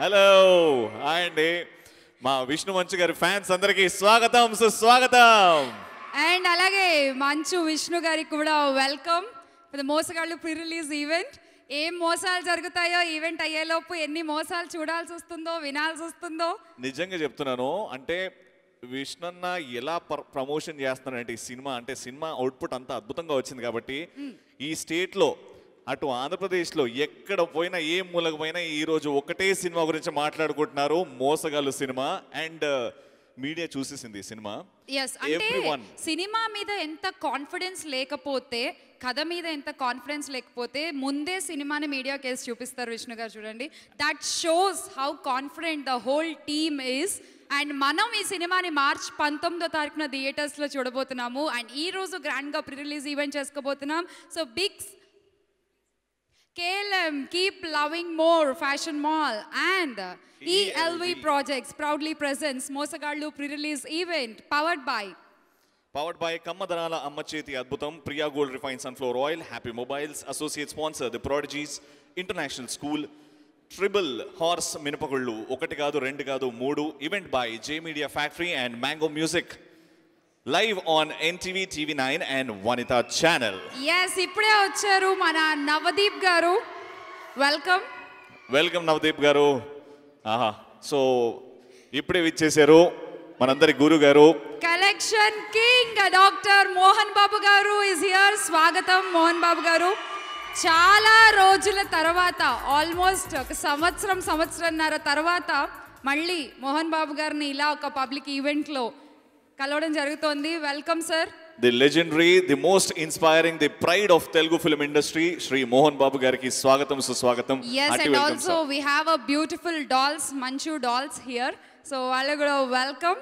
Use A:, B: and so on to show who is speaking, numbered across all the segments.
A: Hello hi అండి మా విష్ణు మంచు గారి ఫ్యాన్స్ అందరికీ స్వాగతం సుస్వాగతం
B: అండ్ అలాగే మంచు విష్ణు గారికి కూడా వెల్కమ్ ఫర్ ద మోసగాళ్ళు ప్రీ రిలీజ్ ఈవెంట్. ఏం మోసాలు జరుగుతాయో ఈవెంట్ అయ్యేలోపు ఎన్ని మోసాలు చూడాల్సి వస్తుందో వినాల్సి వస్తుందో.
A: నిజంగా చెప్తున్నాను, అంటే విష్ణన్న ఎలా ప్రమోషన్ చేస్తున్నారంటే ఈ సినిమా, అంటే సినిమా అవుట్పుట్ అంతా అద్భుతంగా వచ్చింది కాబట్టి ఈ స్టేట్లో అటు ఆంధ్రప్రదేశ్లో ఎక్కడ పోయినా ఏ మూలకు పోయినా ఈరోజు ఒకటే సినిమా గురించి మాట్లాడుకుంటున్నారు, మోసగాళ్ళు సినిమా. అండ్ మీడియా చూసేసింది సినిమా.
B: అంటే సినిమా మీద ఎంత కాన్ఫిడెన్స్ లేకపోతే, కథ మీద ఎంత కాన్ఫిడెన్స్ లేకపోతే ముందే సినిమాని మీడియా కేసు చూపిస్తారు విష్ణు గారు. చూడండి, that shows how confident the whole team is. And మనం ఈ సినిమాని మార్చ్ 19వ తారీఖున థియేటర్స్లో చూడబోతున్నాము. అండ్ ఈ రోజు గ్రాండ్గా ప్రీ రిలీజ్ ఈవెంట్ చేసుకోబోతున్నాం. So big KLM, keep loving more fashion mall and ELV Projects proudly presents Mosagallu pre-release event powered by
A: కమ్మదనాల అమ్మ చేతి అద్భుతం, Priya gold refine sunflower oil, happy mobiles, associate sponsor the prodigies international school, triple horse మినపగుళ్ళు, 1 కాదు 2 కాదు 3, event by J media factory and mango music, live on NTV TV9 and Vanitha channel.
B: ఇప్పుడే వచ్చారు మన నవదీప్ గారు.
A: వెల్కమ్ నవదీప్ గారు. సో ఇప్పుడే విచ్చేశారు మనందరి గురు గారు,
B: collection king doctor Mohan Babu గారు ఇస్ హియర్. స్వాగతం మోహన్ బాబు గారు. చాలా రోజుల తర్వాత, ఆల్మోస్ట్ ఒక సంవత్సరంన్నర తర్వాత మళ్ళీ మోహన్ బాబు గారిని ఇలా ఒక పబ్లిక్ ఈవెంట్లో కలవడం జరుగుతోంది. Welcome sir.
A: The legendary, the most inspiring, the pride of Telugu film industry Shri Mohan Babu గారికి స్వాగతం సుస్వాగతం.
B: And also we have a beautiful dolls, Manchu dolls here. So వాళ్ళు కూడా వెల్కమ్.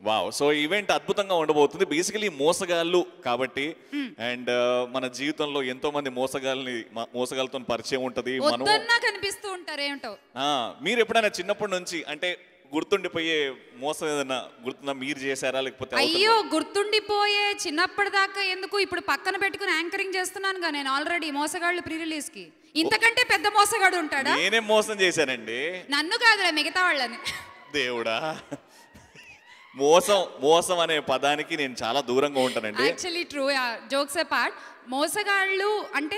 A: వావ్. సో ఈవెంట్ అద్భుతంగా ఉండబోతుంది. బేసికలీ మోసగాళ్ళు కాబట్టి, అండ్ మన జీవితంలో ఎంతో మంది మోసగాళ్ళతో పరిచయం ఉంటది.
B: కనిపిస్తూ ఉంటారు ఏమిటో.
A: మీరు ఎప్పుడైనా చిన్నప్పటి నుంచి అంటే గుర్తుండిపోయే మోసం ఏదైనా గుర్తుందా? మీరు చేశారా లేకపోతే?
B: అయ్యో, గుర్తుండిపోయే చిన్నప్పటిదాకా ఎందుకు, ఇప్పుడు పక్కన పెట్టుకుని యాంకరింగ్ చేస్తున్నానుగా నేను ఆల్రెడీ మోసగాళ్ళు ప్రీ రిలీజ్ కి. ఇంతకంటే పెద్ద మోసగాడు ఉంటాడా?
A: నేనేం మోసం చేశానండి?
B: నన్ను కాదులే, మిగతా వాళ్ళని.
A: దేవుడా, మోసం అనే పదానికి నేను చాలా దూరంగా ఉంటానండి.
B: యాక్చువల్లీ ట్రూ, జోక్స్ అపార్ట్, మోసగాళ్ళు అంటే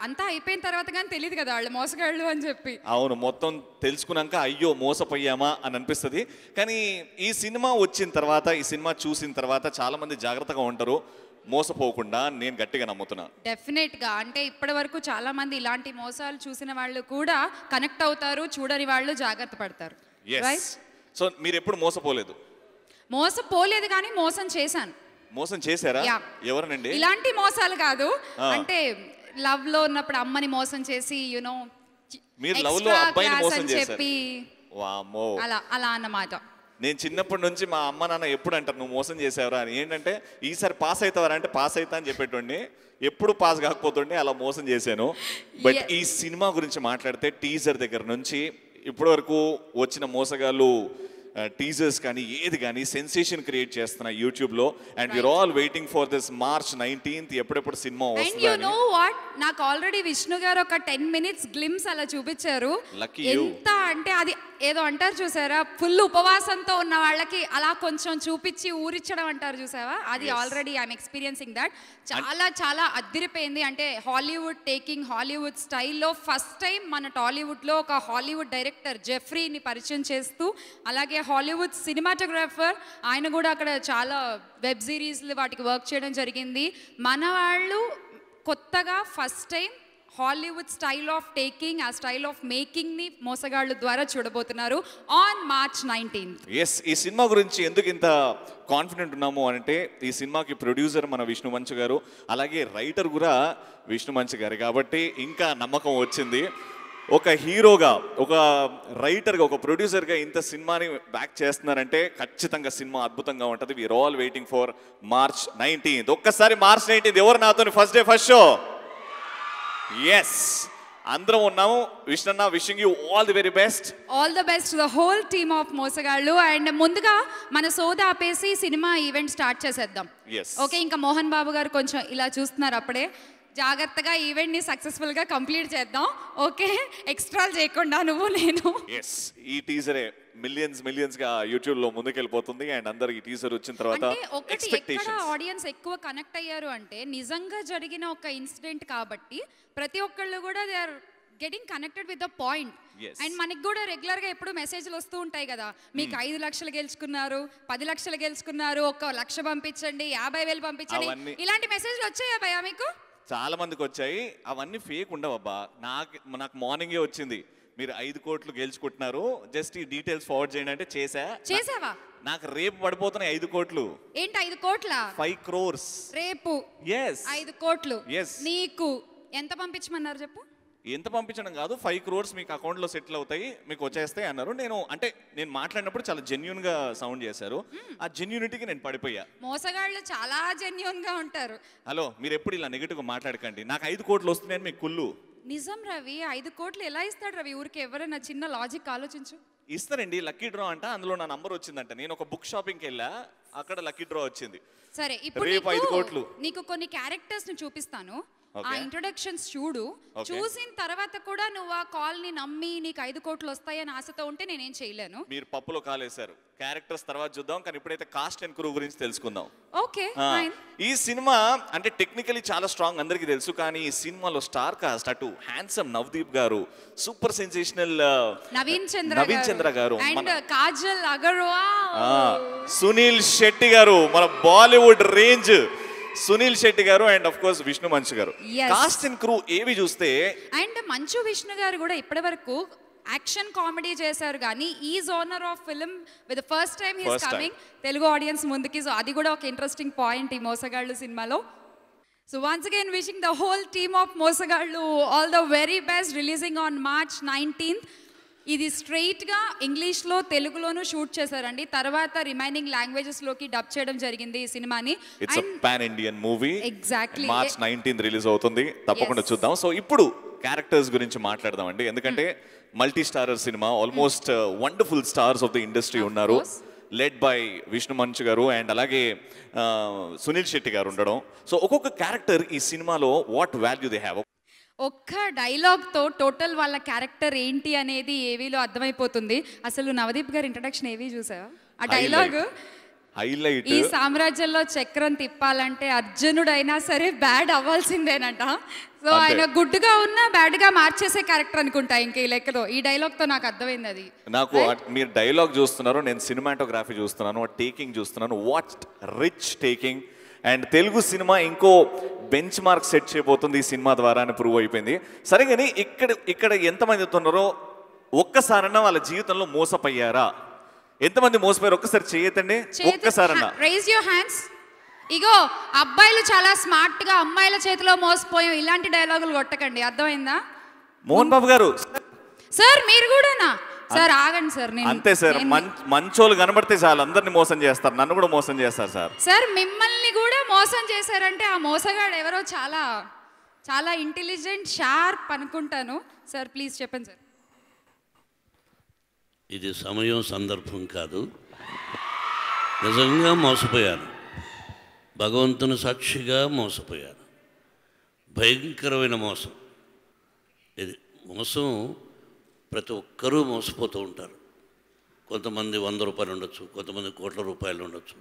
B: అంతా అయిపోయిన తర్వాత కానీ తెలియదు కదా వాళ్ళు మోసగాళ్ళు అని చెప్పి.
A: అవును, మొత్తం తెలుసుకున్నాక అయ్యో మోసపోయామా అని అనిపిస్తుంది. కానీ ఈ సినిమా వచ్చిన తర్వాత, ఈ సినిమా చూసిన తర్వాత చాలా మంది జాగ్రత్తగా ఉంటారు మోసపోకుండా, నేను గట్టిగా నమ్ముతున్నా.
B: డెఫినెట్ గా, అంటే ఇప్పటి వరకు చాలా మంది ఇలాంటి మోసాలు చూసిన వాళ్ళు కూడా కనెక్ట్ అవుతారు, చూడని వాళ్ళు జాగ్రత్త పడతారు.
A: సో మీరు ఎప్పుడు మోసపోలేదు?
B: మోసపోలేదు కానీ మోసం చేశాను.
A: మోసం చేశారా? ఎవరినండి?
B: ఇలాంటి మోసాలు కాదు, అంటే లవ్ లో ఉన్నప్పుడు అమ్మని మోసం చేసి యునో
A: మీరు లవ్ లో అబ్బాయిని మోసం చేశారు.
B: వామ్మో, అలా అన్నమాట.
A: నేను చిన్నప్పటి నుంచి మా అమ్మ నాన్న ఎప్పుడు అంటారు నువ్వు మోసం చేసావురా అని. ఏంటంటే ఈసారి పాస్ అవుతావరా అంటే పాస్ అవుతా అని చెప్పేటోండి, ఎప్పుడు పాస్ కాకపోతుండే అలా మోసం చేశాను. బట్ ఈ సినిమా గురించి మాట్లాడితే టీజర్ దగ్గర నుంచి ఇప్పటి వరకు వచ్చిన మోసగాళ్ళు టీజర్స్ కానీ ఏది కానీ సెన్సేషన్ క్రియేట్ చేస్తున్నా యూట్యూబ్లో. And we are all waiting for this March 19th ఎప్పుడెప్పుడు సినిమా వస్తుంది.
B: యు నో వాట్, నాకు ఆల్రెడీ విష్ణు గారు ఒక 10 minutes గ్లిమ్స్ అలా చూపించారు. ఎంత అంటే అది ఏదో అంటారు చూసారా, ఫుల్ ఉపవాసంతో ఉన్న వాళ్ళకి అలా కొంచెం చూపించి ఊరిచ్చడం అంటారు చూసావా, అది ఆల్రెడీ ఐఎమ్ ఎక్స్పీరియన్సింగ్ దట్. చాలా అద్దిరిపోయింది. అంటే హాలీవుడ్ టేకింగ్ హాలీవుడ్ స్టైల్లో ఫస్ట్ టైం మన టాలీవుడ్లో ఒక హాలీవుడ్ డైరెక్టర్ జెఫ్రీని పరిచయం చేస్తూ, అలాగే హాలీవుడ్ సినిమాటోగ్రాఫర్ ఆయన కూడా అక్కడ చాలా వెబ్ సిరీస్లు వాటికి వర్క్ చేయడం జరిగింది. మన వాళ్ళు కొత్తగా first time Hollywood style of taking, ఆ స్టైల్ ఆఫ్ మేకింగ్ ని మోసగాళ్ళు ద్వారా చూడబోతున్నారు ఆన్ March 19th.
A: ఈ సినిమా గురించి ఎందుకు ఇంత కాన్ఫిడెంట్ ఉన్నాము అంటే, ఈ సినిమాకి ప్రొడ్యూసర్ మన విష్ణు మంచు గారు, అలాగే రైటర్ కూడా విష్ణు మంచు గారు కాబట్టి ఇంకా నమ్మకం వచ్చింది. ఒక హీరోగా, ఒక రైటర్గా, ఒక ప్రొడ్యూసర్గా ఇంత సినిమాని బ్యాక్ చేస్తున్నారంటే ఖచ్చితంగా సినిమా అద్భుతంగా ఉంటుంది. We are all waiting for March 19th. ఒక్కసారి March 19th ఎవరు నాతో first day first show? Yes, అందరం ఉన్నాము. విష్ణన్న, wishing you all the very best.
B: All the best to the whole team of Mosagallu. And ముందుగా మన సోదా ఆపేసి సినిమా ఈవెంట్ స్టార్ట్ చేసేద్దాం. ఓకే, ఇంకా మోహన్ బాబు గారు కొంచెం ఇలా చూస్తున్నారు అప్పుడే. జాగ్రత్తగా ఈవెంట్ ని సక్సెస్ఫుల్ గా కంప్లీట్ చేద్దాం. ఓకే, ఎక్స్ట్రాలు చేయకుండా నువ్వు నేను.
A: ఎస్, ఈ టీజరే మిలియన్స్ గా యూట్యూబ్ లో ముందుకెళ్ళిపోతుంది. అండ్ అందరికి ఈ టీజర్ వచ్చిన తర్వాత
B: ఒకటి ఎక్కడ ఆడియన్స్ ఎక్కువ కనెక్ట్ అయ్యారు అంటే నిజంగా జరిగిన ఒక ఇన్సిడెంట్ కాబట్టి ప్రతి ఒక్కళ్ళు కూడా they are getting connected with the point. And మనకి కూడా రెగ్యులర్ గా ఎప్పుడు మెసేజ్లు వస్తూ ఉంటాయి కదా, మీకు 5 లక్షలు గెలుచుకున్నారు, 10 లక్షలు గెలుచుకున్నారు, 1 లక్ష పంపించండి, 50,000 పంపించండి, ఇలాంటి మెసేజ్లు వచ్చాయా భయ్యా మీకు?
A: చాలా మందికి వచ్చాయి. అవన్నీ ఫేక్ ఉండవబ్బా. నాకు మార్నింగే వచ్చింది, మీరు 5 కోట్లు గెలుచుకుంటున్నారు, జస్ట్ ఈ డీటెయిల్స్ ఫార్వర్డ్ చేయండి అంటే
B: చేసావా?
A: నాకు రేపు పడిపోతున్నాయి 5 కోట్లు.
B: ఏంటి 5 కోట్ల?
A: 5 crores
B: రేపు. 5 కోట్లు నీకు ఎంత పంపించమన్నారు చెప్పు?
A: ఎంత పంపించడం కాదు, 5 crores మీకు అకౌంట్లో సెటిల్ అవుతాయి, మీకు వచ్చేస్తాయి అన్నారు. నేను మాట్లాడినప్పుడు చాలా జెన్యున్ గా సౌండ్ చేశారు. ఆ జెన్యూనిటీకి నేను పడిపోయా.
B: మోసగాళ్ళు చాలా జెన్యున్ గా ఉంటారు.
A: హలో, మీరు ఎప్పుడు ఇలా నెగిటివ్ గా మాట్లాడకండి. నాకు 5 కోట్లు వస్తున్నాయని మీకు కుళ్ళు.
B: నిజం రవి, 5 కోట్లు ఎలా ఇస్తాడు రవి? ఊరికి ఎవరైనా చిన్న లాజిక్ ఆలోచించు.
A: ఇస్తారండి, లక్కీ డ్రా అంట. అందులో నా నంబర్ వచ్చిందంట. నేను ఒక బుక్ షాపింగ్కి వెళ్ళా, అక్కడ లక్కీ డ్రా వచ్చింది.
B: సరే, ఇప్పుడు
A: రేపు 5 కోట్లు.
B: నీకు కొన్ని క్యారెక్టర్స్ ని చూపిస్తాను, ఆ ఇంట్రొడక్షన్స్ చూడు. చూసిన తర్వాత కూడా నువ్వు ఆ కాల్ ని నమ్మి నీకు 5 కోట్లు వస్తాయని ఆశతో ఉంటే నేనేం చేయలేను.
A: మీరు పప్పులో కాలేశారు. క్యారెక్టర్స్ తర్వాత చూద్దాం, కానీ ఇప్పుడైతే కాస్ట్ అండ్ క్రూ గురించి తెలుసుకుందాం.
B: ఓకే,
A: ఈ సినిమా అంటే టెక్నికలీ చాలా స్ట్రాంగ్, అందరికీ తెలుసు. కానీ ఈ సినిమాలో స్టార్ కాస్ట్, అటు హ్యాండ్సమ్ నవదీప్ గారు, సూపర్ సెన్సేషనల్
B: నవీన్
A: చంద్ర గారు,
B: అండ్ కాజల్ అగర్వాల్,
A: సునీల్ శెట్టి గారు, మన బాలీవుడ్ రేంజ్ సునీల్ శెట్టి గారు, అండ్ ఆఫ్ కోర్స్ విష్ణు మంచు గారు. కాస్ట్ అండ్ క్రూ ఏవి చూస్తే,
B: అండ్ మంచు విష్ణు గారు కూడా ఇప్పటి వరకు యాక్షన్ కామెడీ చేశారు, కానీ ఈ genre of film with first time he is coming Telugu audiences ముందుకి. సో అది కూడా ఒక ఇంట్రెస్టింగ్ పాయింట్ ఈ మోసగాళ్ళు సినిమాలో. So once again wishing the whole team of Mosagallu all the very best. Releasing on March 19th. ఇది స్ట్రైట్గా ఇంగ్లీష్లో తెలుగులోనూ షూట్ చేశారండి. తర్వాత రిమైనింగ్ లాంగ్వేజెస్లోకి డబ్ చేయడం జరిగింది ఈ సినిమాని.
A: It's a pan Indian movie.
B: Exactly,
A: March 19th release అవుతుంది, తప్పకుండా చూద్దాం. సో ఇప్పుడు క్యారెక్టర్స్ గురించి మాట్లాడదాం అండి, ఎందుకంటే multi starrer cinema. Almost wonderful stars of the industry ఉన్నారు, లెడ్ బై విష్ణు మంచు గారు అండ్ అలాగే సునీల్ శెట్టి గారు ఉండడం. సో ఒక్కొక్క క్యారెక్టర్ ఈ సినిమాలో వాట్ వాల్యూ దే హ్యావ్.
B: ఒక్క డైలాగ్తో టోటల్ వాళ్ళ క్యారెక్టర్ ఏంటి అనేది ఏవీలో అర్థమైపోతుంది. అసలు నవదీప్ గారి ఇంట్రడక్షన్ ఏవి చూసావా? ఆ డైలాగ్
A: హైలైట్.
B: ఈ సామ్రాజ్యంలో చక్రం తిప్పాలంటే అర్జునుడైనా సరే బ్యాడ్ అవ్వాల్సిందేనట. సో ఆయన గుడ్డుగా ఉన్నా బ్యాడ్ గా మార్చేసే క్యారెక్టర్ అనుకుంటా ఇంక ఈ లెక్కలో. ఈ డైలాగ్ తో నాకు అర్థమైంది అది.
A: నాకు మీరు డైలాగ్ చూస్తున్నారు, నేను సినిమాటోగ్రఫీ చూస్తున్నాను, టేకింగ్ చూస్తున్నాను. What rich taking. And Telugu cinema ఇంకో బెంచ్ మార్క్ సెట్ చేయబోతుంది ఈ సినిమా ద్వారా అని ప్రూవ్ అయిపోయింది. సరే, కానీ ఇక్కడ ఎంతమంది ఉన్నారో ఒక్కసారన్నా వాళ్ళ జీవితంలో మోసపోయారా? ఎంతమంది మోసపోయారు ఒక్కసారి చేయతండి, ఒక్కసారన్నా
B: రైజ్ యువర్ హ్యాండ్స్. ఇగో అబ్బాయిలు చాలా స్మార్ట్ గా అమ్మాయిల చేతిలో మోసపోయాం, ఇలాంటి డైలాగులు కొట్టకండి, అర్థమైందా?
A: మోహన్ బాబు గారు
B: సార్ మీరు కూడానా? సార్ ఆగండి సార్.
A: అంతే సార్, మంచోళ్ళు కనబడితే చాలు అందరిని మోసం చేస్తారు, నన్ను కూడా మోసం చేస్తారు సార్.
B: సార్ మిమ్మల్ని కూడా మోసం చేశారంటే ఆ మోసగాడు ఎవరో చాలా చాలా ఇంటెలిజెంట్ షార్ప్ అనుకుంటాను. సార్ ప్లీజ్ చెప్పండి సార్.
C: ఇది సమయం సందర్భం కాదు, నిజంగా మోసపోయాను, భగవంతుని సాక్షిగా మోసపోయాను. భయంకరమైన మోసం ఇది. మోసం ప్రతి ఒక్కరూ మోసపోతూ ఉంటారు. కొంతమంది 100 రూపాయలు ఉండొచ్చు, కొంతమంది కోట్ల రూపాయలు ఉండొచ్చు.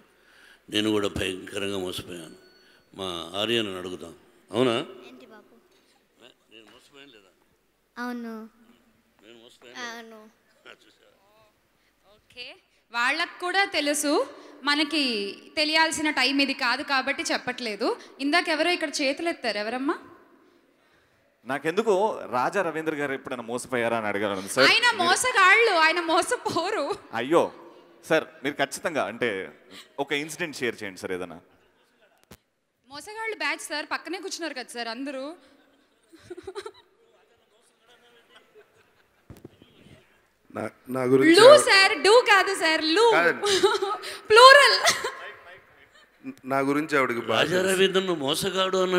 C: నేను కూడా భయంకరంగా మోసపోయాను. మా ఆర్యను అడుగుదాం. అవునా? నేను మోసపోయాను లేదా?
D: అవును.
C: నేను మోసపోయాను.
B: ఓకే, వాళ్ళకు కూడా తెలుసు, మనకి తెలియాల్సిన టైం ఇది కాదు కాబట్టి చెప్పట్లేదు. ఇందాక ఎవరో ఇక్కడ చేతులు ఎత్తారు, ఎవరమ్మా?
A: నాకెందుకు రాజా రవీంద్ర గారు ఎప్పుడైనా మోసపోయారా అని అడగాలను సార్.
B: ఆయన మోసగాళ్ళు, ఆయన మోసపోరు.
A: అయ్యో సార్, మీరు ఖచ్చితంగా అంటే ఒక ఇన్సిడెంట్ షేర్ చేయండి సార్ ఏదైనా.
B: మోసగాళ్ళు బ్యాచ్ సార్, పక్కనే కూర్చున్నారు కదా సార్ అందరూ.
E: నా గురించి
B: లు సార్, డు కాదు సార్, లు ప్లూరల్.
E: నా గురించి ఆవిడకి
C: రాజా రవీంద్రను మోసగాడు అన్న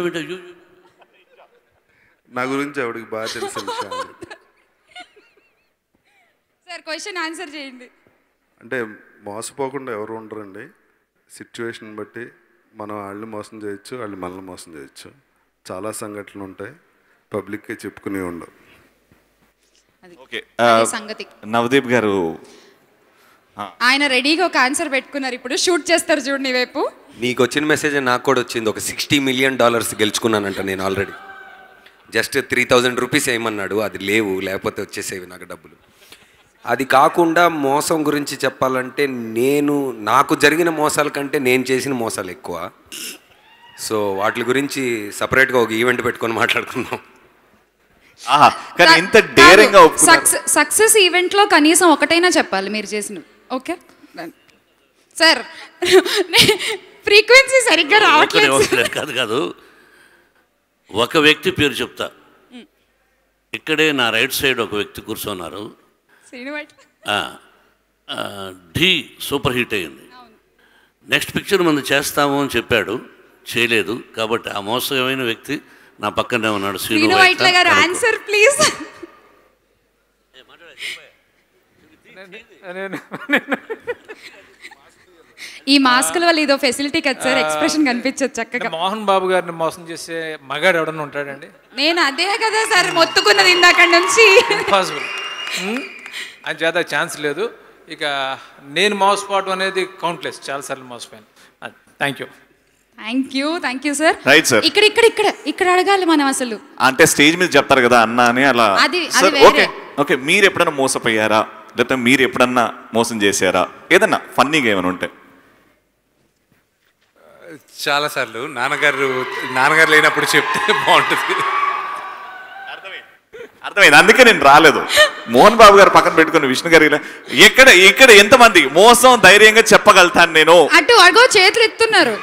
E: నా గురించి ఆవిడకి బాగా తెలిసిన విషయం.
B: సార్ క్వశ్చన్ ఆన్సర్ చేయండి.
E: అంటే మోసపోకుండా ఎవరు ఉండరండి. సిచ్యువేషన్ బట్టి మనం వాళ్ళని మోసం చేయొచ్చు, వాళ్ళు మనల్ని మోసం చేయొచ్చు. చాలా సంఘటనలు ఉంటాయి, పబ్లిక్కే చెప్పుకునే ఉండవు.
A: ఓకే,
B: అదే సంగతి.
A: నవదీప్ గారు
B: ఆయన రెడీగా ఒక ఆన్సర్ పెట్టుకున్నారు, ఇప్పుడు షూట్ చేస్తారు చూడు నీ వైపు.
D: నీకు వచ్చిన మెసేజ్ నాకు కూడా వచ్చింది. ఒక $60 million గెలుచుకున్నానంట నేను ఆల్రెడీ. జస్ట్ 3000 రూపీస్ వేయమన్నాడు, అది లేవు, లేకపోతే వచ్చేసేవి నాకు డబ్బులు. అది కాకుండా మోసం గురించి చెప్పాలంటే నాకు జరిగిన మోసాల కంటే నేను చేసిన మోసాలు ఎక్కువ. సో వాటి గురించి సపరేట్గా ఒక ఈవెంట్ పెట్టుకొని మాట్లాడుకుందాం.
A: కానీ ఇంత డేరింగ్ గా
B: సక్సెస్ ఈవెంట్ లో కనీసం ఒకటైనా చెప్పాలి మీరు చేసిన. ఓకే సార్, ఫ్రీక్వెన్సీ సరిగ్గా రావట్లేదు.
C: కాదు, ఒక వ్యక్తి పేరు చెప్తా. ఇక్కడే నా రైట్ సైడ్ ఒక వ్యక్తి కూర్చున్నారు. ఢీ సూపర్ హిట్ అయింది. నెక్స్ట్ పిక్చర్ మనం చేస్తాము అని చెప్పాడు, చేయలేదు. కాబట్టి ఆ మోసమైన వ్యక్తి నా పక్కనే ఉన్నాడు. శ్రీను వైట్ల గారు ఆన్సర్ ప్లీజ్.
B: ఈ మాస్కుల వల్ల ఇదో ఫెసిలిటీ కదా సార్, ఎక్స్ప్రెషన్ కనిపించదు చక్కగా.
F: మోహన్ బాబు గారిని మోసం చేసే మగాడు ఎవడన్నా ఉంటాడండి?
B: నేను అదే కదా సార్ మొత్తుకున్నది ఇందాక నుంచి.
F: ఇంపాసిబుల్. అని చేత ఛాన్స్ లేదు. ఇక నేను మోసపోవడం అనేది కౌంట్లెస్, చాలాసార్లు మోసపోయాను.
B: Thank you sir.
A: Right sir.
B: ఇక్కడ అడగాలి మనం అసలు.
A: అంటే స్టేజ్ మీద చెప్తారు కదా అన్న అని అలా. ఓకే ఓకే, మీరు ఎప్పుడన్నా మోసపోయారా, లేకపోతే మీరు ఎప్పుడన్నా మోసం చేశారా? ఏదన్నా ఫన్నీగా ఏమైనా ఉంటే.
G: చాలాసార్లు నాన్నగారు లేనప్పుడు చెప్తే బాగుంటుంది.
A: అర్థమైంది, అందుకే నేను రాలేదు. మోహన్ బాబు గారు పక్కన పెట్టుకుని విష్ణు గారి ఇక్కడ ఎంతమంది మోసం ధైర్యంగా చెప్పగలుగుతాను నేను?
B: అగో చేతులు ఎత్తున్నారు,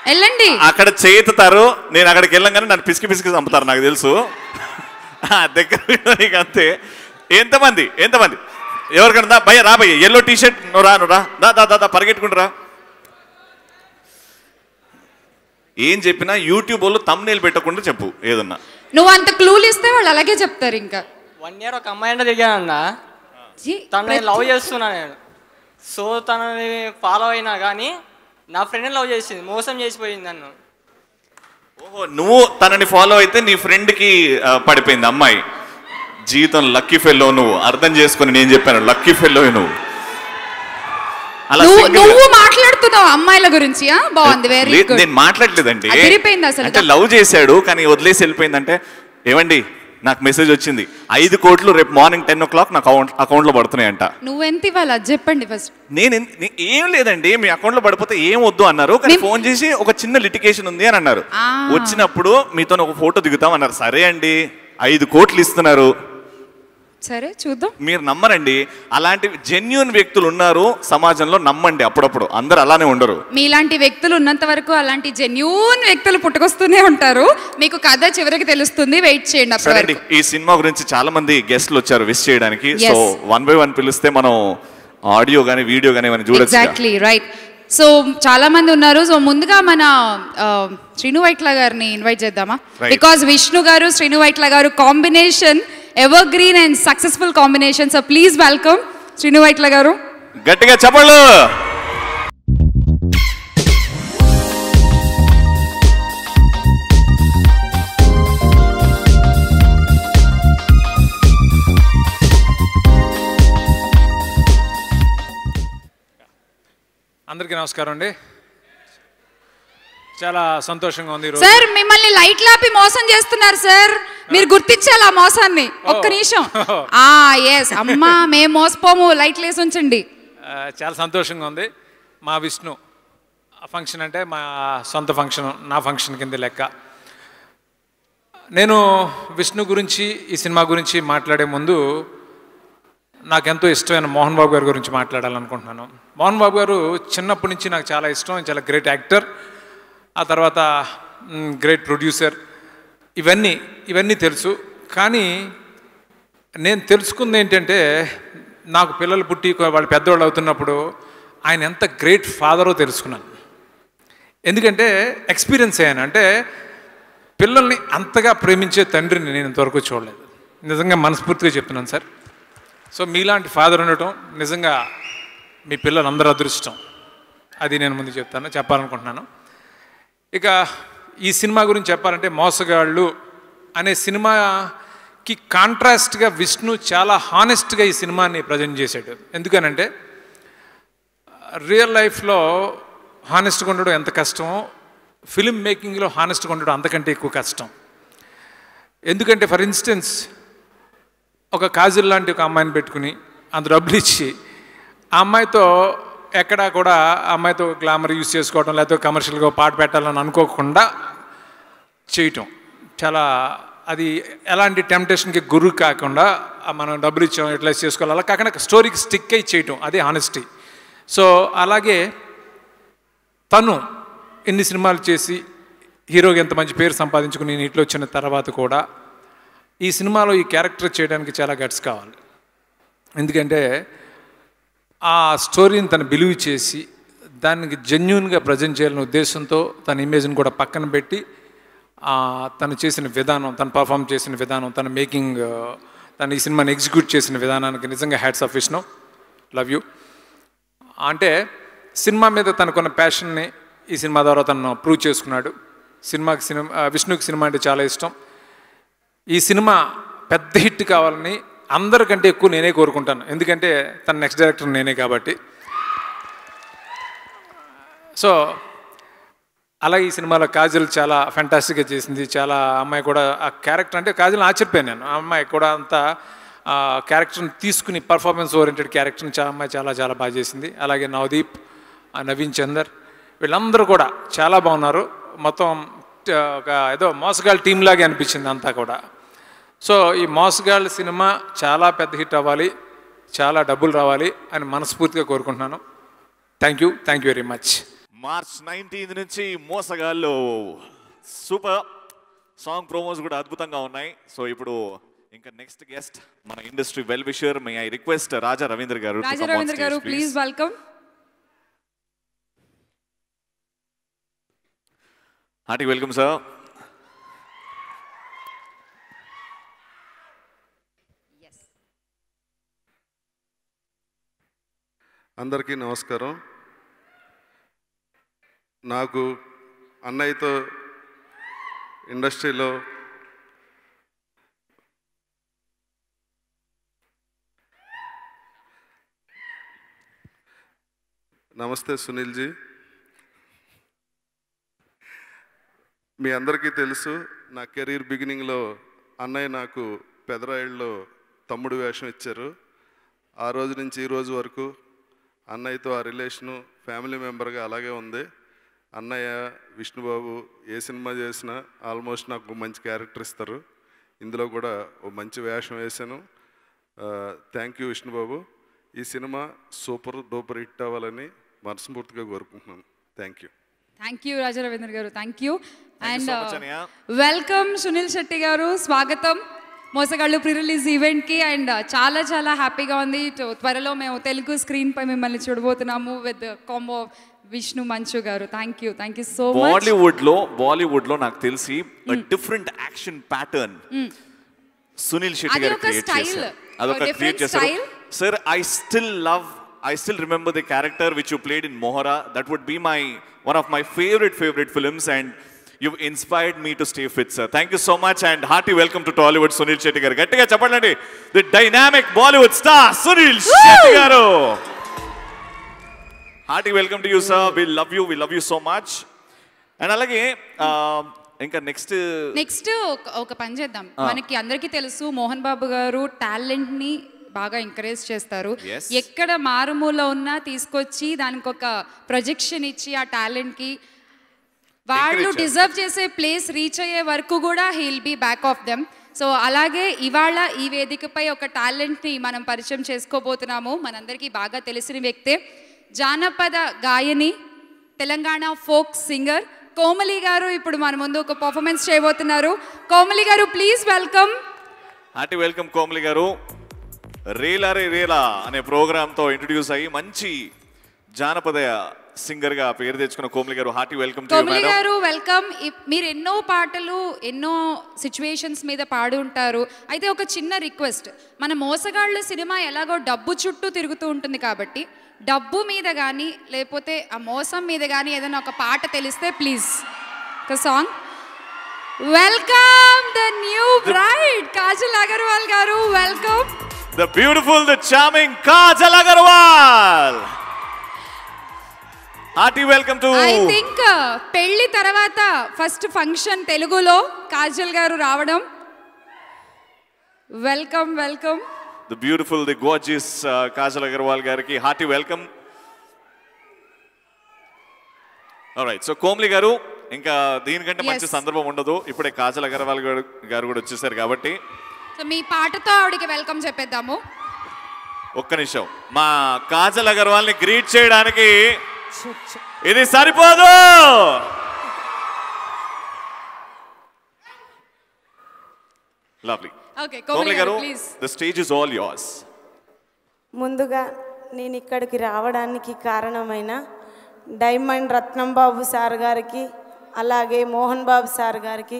B: వెళ్ళండి.
A: అక్కడ చేతుతారు, నేను అక్కడికి వెళ్ళంగానే నన్ను పిసికి చంపుతారు నాకు తెలుసు. దగ్గర అంతే. ఎంతమంది ఎవరికన్నా భయ్య రా, భయ్య ఎల్లో టీషర్ట్, నువ్వు రా దా పరిగెట్టుకుంటురా. ఏం చెప్పినా యూట్యూబ్ వాళ్ళు తమ్నేల్ పెట్టకుండా చెప్పు ఏదన్నా.
B: నువ్వు అంత క్లూలు ఇస్తే వాళ్ళు అలాగే చెప్తారు. ఇంకా
H: 1 year ఒక అమ్మాయి అంటే దిగానన్నా, తనని లవ్ చేస్తున్నా నేను. సో తనని ఫాలో అయినా కానీ నా ఫ్రెండ్ని లవ్ చేసింది, మోసం చేసిపోయింది నన్ను.
A: ఓహో, నువ్వు తనని ఫాలో అయితే నీ ఫ్రెండ్కి పడిపోయింది అమ్మాయి. జీవితం లక్కీ ఫెల్లో నువ్వు. అర్థం చేసుకుని నేను చెప్పాను, లక్కీ ఫెల్లో నువ్వు.
B: నువ్వు మాట్లాడుతున్నావు అమ్మాయిల గురించి. బాగుంది, వెరీ గుడ్.
A: నేను మాట్లాడలేదండి,
B: అసలు
A: అంటే లవ్ చేశాడు కానీ వదిలేసి వెళ్ళిపోయిందంటే. ఏమండి నాకు మెసేజ్ వచ్చింది, 5 కోట్లు రేపు మార్నింగ్ 10 o'clock నాకు అకౌంట్లో పడుతున్నాయంట.
B: నువ్వెంత ఇవ్వాలి అది చెప్పండి ఫస్ట్.
A: నేను ఏం లేదండి, మీ అకౌంట్లో పడిపోతే ఏం వద్దు అన్నారు. కానీ ఫోన్ చేసి ఒక చిన్న లిటికేషన్ ఉంది అని అన్నారు. వచ్చినప్పుడు మీతో ఒక ఫోటో దిగుతాం అన్నారు. సరే అండి, 5 కోట్లు ఇస్తున్నారు.
B: సరే చూద్దాం.
A: మీరు నమ్మరండి, అలాంటి జెన్యూన్ వ్యక్తులు ఉన్నారు సమాజంలో, నమ్మండి. అప్పుడప్పుడు అందరు అలానే ఉండరు.
B: మీలాంటి వ్యక్తులు ఉన్నంత వరకు అలాంటి జెన్యూన్ వ్యక్తులు పుట్టుకొస్తూనే ఉంటారు. మీకు కథ చివరికి తెలుస్తుంది, వెయిట్ చేయండి.
A: సరే, ఈ సినిమా గురించి చాలా మంది గెస్ట్లు వచ్చారు విష్ చేయడానికి. సో 1 by 1 పిలిస్తే మనం ఆడియో గానీ వీడియో గానీ మనం చూడొచ్చు.
B: Exactly right. సో చాలా మంది ఉన్నారు. సో ముందుగా మన శ్రీను వైట్ల గారిని ఇన్వైట్ చేద్దామా? బికాజ్ విష్ణు గారు శ్రీను వైట్ల గారు combination evergreen and successful combination. So please welcome Srinu Vaitla గారు.
A: గట్టిగా చెప్పండి.
F: అందరికీ నమస్కారం అండి. చాలా సంతోషంగా ఉంది.
B: సార్ మిమ్మల్ని లైట్ లాపి మోసం చేస్తున్నారు సార్, మీరు గుర్తించాలి ఆ మోసాన్ని. ఒక్క నిమిషం. ఎస్ అమ్మా, మేము మోసపోము, లైట్ లేసి ఉంచండి.
F: చాలా సంతోషంగా ఉంది. మా విష్ణు ఫంక్షన్ అంటే మా సొంత ఫంక్షన్, నా ఫంక్షన్ కింద లెక్క. నేను విష్ణు గురించి, ఈ సినిమా గురించి మాట్లాడే ముందు నాకెంతో ఇష్టమైన మోహన్ బాబు గారి గురించి మాట్లాడాలనుకుంటున్నాను. మోహన్ బాబు గారు చిన్నప్పటి నుంచి నాకు చాలా ఇష్టం. చాలా గ్రేట్ యాక్టర్, ఆ తర్వాత గ్రేట్ ప్రొడ్యూసర్, ఇవన్నీ తెలుసు. కానీ నేను తెలుసుకుంది ఏంటంటే, నాకు పిల్లలు పుట్టి వాళ్ళు పెద్దవాళ్ళు అవుతున్నప్పుడు ఆయన ఎంత గ్రేట్ ఫాదరో తెలుసుకున్నాను. ఎందుకంటే ఎక్స్పీరియన్స్ అయ్యాను. అంటే పిల్లల్ని అంతగా ప్రేమించే తండ్రిని నేను ఇంతవరకు చూడలేదు. నిజంగా మనస్ఫూర్తిగా చెప్తున్నాను సార్. సో మీలాంటి ఫాదర్ ఉండటం నిజంగా మీ పిల్లలందరూ అదృష్టం. అది నేను ముందు చెప్పాలనుకుంటున్నాను. ఇక ఈ సినిమా గురించి చెప్పాలంటే మోసగాళ్ళు అనే సినిమాకి కాంట్రాస్ట్గా విష్ణు చాలా హానెస్ట్గా ఈ సినిమాని ప్రజెంట్ చేశాడు. ఎందుకనంటే రియల్ లైఫ్లో హానెస్ట్గా ఉండడం ఎంత కష్టమో ఫిల్మ్ మేకింగ్లో హానెస్ట్గా ఉండడం అంతకంటే ఎక్కువ కష్టం. ఎందుకంటే ఫర్ ఇన్స్టెన్స్ ఒక కాజల్ లాంటి ఒక అమ్మాయిని పెట్టుకుని అంత డబ్బులు ఇచ్చి ఆ అమ్మాయితో ఎక్కడా కూడా ఆ అమ్మాయితో గ్లామర్ యూజ్ చేసుకోవడం లేకపోతే కమర్షియల్గా పాట పెట్టాలని అనుకోకుండా చేయటం చాలా అది ఎలాంటి టెంప్టేషన్కి గురి కాకుండా మనం డబ్బులు ఇచ్చాం యూటిలైజ్ చేసుకోవాలి అలా కాకుండా స్టోరీకి స్టిక్ అయి చేయటం అదే హానెస్టీ. సో అలాగే తను ఎన్ని సినిమాలు చేసి హీరోకి ఎంత మంచి పేరు సంపాదించుకుని నీటిలో వచ్చిన తర్వాత కూడా ఈ సినిమాలో ఈ క్యారెక్టర్ చేయడానికి చాలా గట్స్ కావాలి. ఎందుకంటే ఆ స్టోరీని తను బిలీవ్ చేసి దానికి జెన్యూన్గా ప్రజెంట్ చేయాలనే ఉద్దేశంతో తన ఇమేజ్ని కూడా పక్కన పెట్టి తను చేసిన విధానం, తను పర్ఫామ్ చేసిన విధానం, తన మేకింగ్, తను ఈ సినిమాని ఎగ్జిక్యూట్ చేసిన విధానానికి నిజంగా hats off Vishnu, love you. అంటే సినిమా మీద తనకున్న ప్యాషన్ని ఈ సినిమా ద్వారా తను ప్రూవ్ చేసుకున్నాడు. విష్ణుకి సినిమా అంటే చాలా ఇష్టం. ఈ సినిమా పెద్ద హిట్ కావాలని అందరికంటే ఎక్కువ నేనే కోరుకుంటాను. ఎందుకంటే తన నెక్స్ట్ డైరెక్టర్ నేనే కాబట్టి. సో అలాగే ఈ సినిమాలో కాజల్ చాలా ఫ్యాంటాస్టిక్గా చేసింది. చాలా అమ్మాయి కూడా ఆ క్యారెక్టర్ అంటే కాజల్ని ఆశ్చర్యపోయాను నేను. ఆ అమ్మాయి కూడా అంతా క్యారెక్టర్ని తీసుకుని పర్ఫార్మెన్స్ ఓరియంటెడ్ క్యారెక్టర్ని అమ్మాయి చాలా చాలా బాగా చేసింది. అలాగే నవదీప్, నవీన్ చందర్ వీళ్ళందరూ కూడా చాలా బాగున్నారు. మొత్తం ఒక ఏదో మోసగాళ్ళ టీం లాగే అనిపించింది అంతా కూడా. సో ఈ మోసగాళ్ళ సినిమా చాలా పెద్ద హిట్ అవ్వాలి, చాలా డబ్బులు రావాలి అని మనస్ఫూర్తిగా కోరుకుంటున్నాను. Thank you very much.
A: March 19 నుంచి మోసగాళ్ళు సూపర్ సాంగ్ ప్రోమోస్ కూడా అద్భుతంగా ఉన్నాయి. సో ఇప్పుడు ఇంకా నెక్స్ట్ గెస్ట్ మన industry well wisher, may I request Raja Ravindra garu
B: please welcome.
A: Hearty welcome sir.
E: అందరికీ నమస్కారం. నాకు అన్నయ్యతో ఇండస్ట్రీలో నమస్తే సునీల్ జీ. మీ అందరికీ తెలుసు నా కెరీర్ బిగినింగ్లో అన్నయ్య నాకు పెదరాయిల్లో తమ్ముడు వేషం ఇచ్చారు. ఆ రోజు నుంచి ఈ రోజు వరకు అన్నయ్యతో ఆ రిలేషను ఫ్యామిలీ మెంబర్గా అలాగే ఉంది. అన్నయ్య విష్ణుబాబు ఏ సినిమా చేసినా ఆల్మోస్ట్ నాకు మంచి క్యారెక్టర్ ఇస్తారు. ఇందులో కూడా ఓ మంచి వేషం వేశాను. Thank you Vishnubabu. ఈ సినిమా సూపర్ డూపర్ హిట్ అవ్వాలని మనస్ఫూర్తిగా కోరుకుంటున్నాను. థ్యాంక్ యూ
B: రాజా రవీంద్ర గారు. Thank you and welcome Sunil Shetty గారు. స్వాగతం మోసగాళ్ళు ప్రీ రిలీజ్ ఈవెంట్కి. అండ్ చాలా చాలా హ్యాపీగా ఉంది. త్వరలో మేము తెలుగు స్క్రీన్ పై మిమ్మల్ని చూడబోతున్నాము విత్ కాంబో విష్ణు మంచు గారు. Thank you so much.
A: Bollywood లో నాకు తెలిసి different action pattern Sunil Shetty గారు క్రియేట్ చేశారు. అదొక క్రియేట్ చేశారు. Sir, I still remember the character which you played in Mohara. That would be one of my favorite films, and you've inspired me to stay fit, sir. Thank you so much, and hearty welcome to Tollywood, Sunil Shetty garu. Gattiga cheppalandi, the dynamic Bollywood star Sunil Shetty garu. Hearty welcome to you, sir. We love you so much. And alage ఇంకా next
B: ఒక పని చేద్దాం. మనకి అందరికీ తెలుసు మోహన్ బాబు గారు talent ని బాగా ఎంకరేజ్ చేస్తారు. ఎక్కడ మారుమూల ఉన్నా తీసుకొచ్చి దానికి ఒక ప్రొజెక్షన్ ఇచ్చి ఆ టాలెంట్ కి వాళ్ళు డిజర్వ్ చేసే ప్లేస్ రీచ్ అయ్యే వరకు కూడా he'll be back of them. So అలాగే ఇవాళ ఈ వేదికపై ఒక టాలెంట్ని మనం పరిచయం చేసుకోబోతున్నాము. మనందరికీ బాగా తెలిసిన వ్యక్తే, జానపద గాయని, తెలంగాణ ఫోక్ సింగర్ కోమలి గారు ఇప్పుడు మన ముందు ఒక పర్ఫార్మెన్స్ చేయబోతున్నారు. కోమలి గారు please welcome.
A: Hearty welcome Komali గారు. రేలా రే రేలా అనే ప్రోగ్రామ్తో ఇంట్రడ్యూస్ అయ్యి మంచి జానపద సింగర్గా పేరు తెచ్చుకున్న కోమలి గారు, హార్టీ వెల్కమ్.
B: కోమలి గారు వెల్కమ్. మీరు ఎన్నో పాటలు ఎన్నో సిచ్యువేషన్స్ మీద పాడి ఉంటారు. అయితే ఒక చిన్న రిక్వెస్ట్, మన మోసగాళ్ళు సినిమా ఎలాగో డబ్బు చుట్టూ తిరుగుతూ ఉంటుంది కాబట్టి డబ్బు మీద కానీ లేకపోతే ఆ మోసం మీద కానీ ఏదైనా ఒక పాట తెలిస్తే ప్లీజ్ ఒక song. Welcome the new bride Kajal Aggarwal garu. Welcome
A: the beautiful, the charming Kajal Aggarwal. Hearty welcome to.
B: I think పెళ్లి తర్వాత ఫస్ట్ ఫంక్షన్ తెలుగులో కాజల్ గారు రావడం. Welcome welcome.
A: The beautiful, the gorgeous Kajal Aggarwal గారికి hearty welcome. Alright, so Komali garu, ఇంకా దీనికంటే మంచి సందర్భం ఉండదు. ఇప్పుడే కాజల్ అగర్వాల్ గారు కూడా వచ్చేసారు కాబట్టి
B: సో మీ పాటతో ఆవిడకి వెల్కమ్ చెప్పేద్దాము.
A: ఒక్క నిమిషం, మా కాజల్ అగర్వాల్ని గ్రీట్ చేయడానికి ఇది సరిపోదు. లవ్లీ.
B: ఓకే, కోమ్లి గారు please.
A: The stage is all yours.
I: ముందుగా నేను ఇక్కడికి రావడానికి కారణమైన డైమండ్ రత్నం బాబు సార్ గారికి, అలాగే మోహన్ బాబు సార్ గారికి,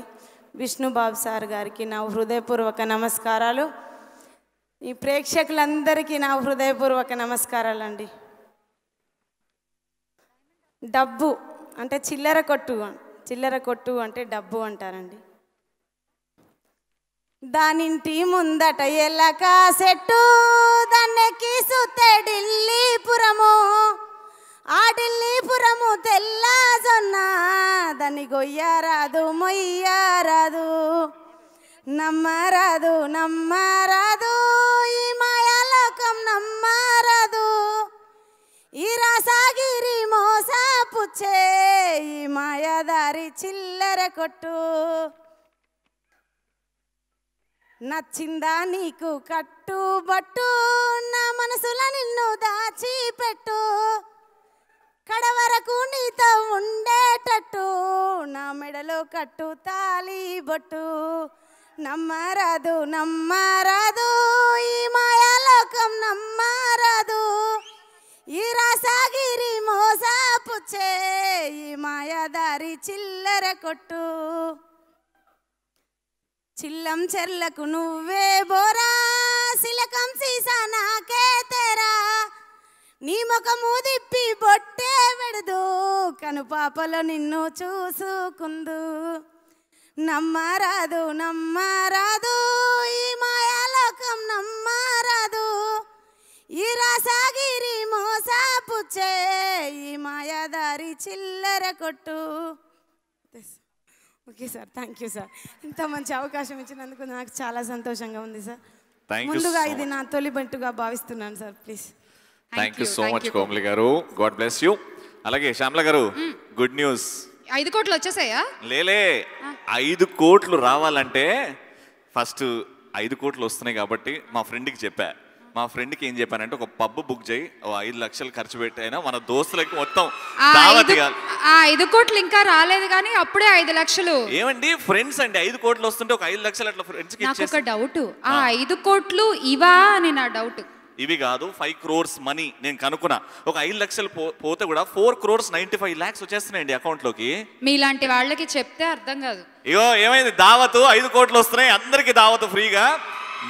I: విష్ణు బాబు సార్ గారికి నా హృదయపూర్వక నమస్కారాలు. ఈ ప్రేక్షకులందరికీ నా హృదయపూర్వక నమస్కారాలండి. డబ్బు అంటే చిల్లర కొట్టు అంటే డబ్బు అంటారండి. దానింటి ముందట ఎల్లక సెట్టు, దాన్నెక్కి సుత్తే ఢిల్లీపురము, ఆ ఢిల్లీపురము తెల్ల జొన్న, దాన్ని గొయ్యరాదు మొయ్యరాదు, నమ్మరాదు నమ్మరాదు, ఈ మాయాలోకం నమ్మరాదు, ఈ రాసాగిరి మోసపుచ్చే ఈ మాయాదారి చిల్లర కొట్టు. నచ్చిందా నీకు కట్టుబట్టు, నా మనసులో నిన్ను దాచిపెట్టు, కడవరకు నీతో ఉండేటట్టు, నా మెడలో కట్టు తాళి బొట్టు, నమ్మరాదు నమ్మరాదు, ఈ మాయాలోకం నమ్మరాదు, ఈ రాసాగిరి మోసపుచ్చే ఈ మాయాదారి చిల్లర కొట్టు. చిల్లం చెర్లకు నువ్వే బోరా, సిలకం సీసా నాకే తెరా, నీ ముఖము దిప్పి బొట్టే వెడదు, కనుపాపలో నిన్ను చూసుకుందు, నమ్మరాదు నమ్మరాదు, ఈ మాయాలోకం నమ్మరాదు, ఈ రాసాగిరి మోసపుచ్చే ఈ మాయాదారి చిల్లర కొట్టు. Okay sir, thank you sir. ఇంత మంచి అవకాశం ఇచ్చినందుకు నాకు చాలా సంతోషంగా ఉంది సార్. ముందుగా ఇది నా తొలి బంటుగా భావిస్తున్నాను sir. Please.
A: Thank you so much Komali garu. God bless you. అలాగే శ్యామల గారు, గుడ్ న్యూస్.
B: 5 కోట్లు వచ్చేసాయా?
A: లేలే, 5 కోట్లు రావాలంటే ఫస్ట్ 5 కోట్లు వస్తున్నాయి కాబట్టి మా ఫ్రెండ్కి చెప్పా. మా ఫ్రెండ్కి ఏం చెప్పానంటే, ఒక పబ్ బుక్ చేయి, 5 లక్షలు ఖర్చు పెట్టైనా మన దోస్తులకి మొత్తం దావత్ ఇవ్వాలి.
B: 5 కోట్లు ఇంకా రాలేదు కానీ అప్పుడే 5 లక్షలు.
A: ఏమండి ఫ్రెండ్స్ అండి, 5 కోట్లు వస్తుంటే ఒక 5 లక్షలు అట్లా ఫ్రెండ్స్కి
B: నాకు ఒక డౌట్, ఆ 5 కోట్లు ఇవా అని నా డౌట్.
A: ఇవి కాదు, 5 crores మనీ నేను కనుక్కున్నా. ఒక 5 లక్షలు పోతే కూడా 4 crores 95 lakhs వచ్చేస్తున్నాయండి అకౌంట్లోకి.
B: మీలాంటి వాళ్ళకి చెప్తే అర్థం కాదు.
A: ఇగో ఏమైంది, దావతు 5 కోట్లు వస్తున్నాయి, అందరికి దావతు ఫ్రీగా.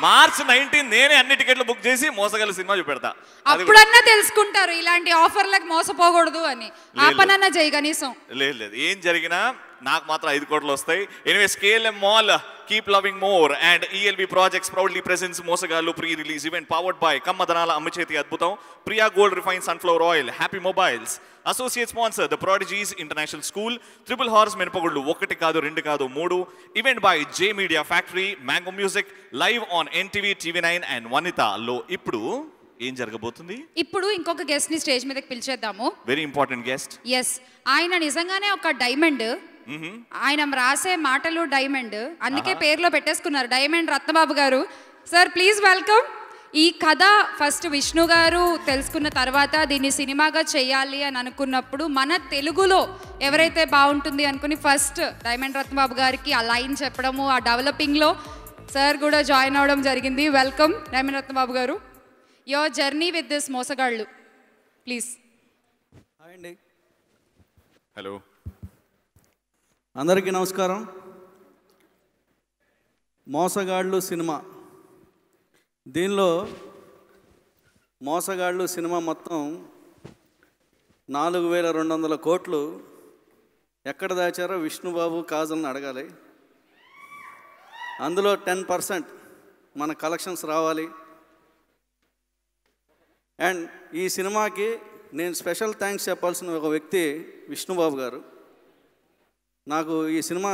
A: March 19 నేనే అన్ని టికెట్లు బుక్ చేసి మోసగల సినిమా చూపెడతా.
B: అప్పుడన్నా తెలుసుకుంటారు ఇలాంటి ఆఫర్లకు మోసపోకూడదు అని. ఆ పనన్నా చేయి కనీసం.
A: లేదు ఏం జరిగినా నాకు మాత్రం 5 కోట్లు వస్తాయి. Anyway, KLM Mall, keep loving more, and ELV Projects proudly presents Mosagallu pre-release event powered by Kammadanaala Ammicheti Adbhutam, Priya Gold Refined Sunflower Oil, Happy Mobiles. Associate sponsor The Prodigies International School, Triple Horse Menapagullu 1 కాదు 2 కాదు 3. Event by J Media Factory, Mango Music, live on NTV, TV9 and Vanita లో. ఇప్పుడు ఏం జరగబోతుంది?
B: ఇప్పుడు ఇంకొక guest ని stage మీదకి పిలిచేద్దాము.
A: Very important guest.
B: ఎస్, ఆయన నిజంగానే ఒక డైమండ్. ఆయన రాసే మాటలు డైమండ్, అందుకే పేరులో పెట్టేసుకున్నారు డైమండ్ రత్నబాబు గారు. Sir please welcome. ఈ కథ ఫస్ట్ విష్ణు గారు తెలుసుకున్న తర్వాత దీన్ని సినిమాగా చేయాలి అని అనుకున్నప్పుడు మన తెలుగులో ఎవరైతే బాగుంటుంది అనుకుని ఫస్ట్ డైమండ్ రత్నబాబు గారికి ఆ లైన్ చెప్పడము, ఆ డెవలపింగ్లో సార్ కూడా జాయిన్ అవ్వడం జరిగింది. వెల్కమ్ డైమండ్ రత్నబాబు గారు. యువర్ జర్నీ విత్ దిస్ మోసగాళ్ళు ప్లీజ్.
J: హాయ్ అండి.
A: హలో,
J: అందరికీ నమస్కారం. మోసగాళ్ళు సినిమా, దీనిలో మోసగాళ్ళు సినిమా మొత్తం 4200 కోట్లు ఎక్కడ దాచారో విష్ణుబాబు కాజల్ని అడగాలి. అందులో 10% మన కలెక్షన్స్ రావాలి. అండ్ ఈ సినిమాకి నేను స్పెషల్ థ్యాంక్స్ చెప్పాల్సిన ఒక వ్యక్తి విష్ణుబాబు గారు. నాకు ఈ సినిమా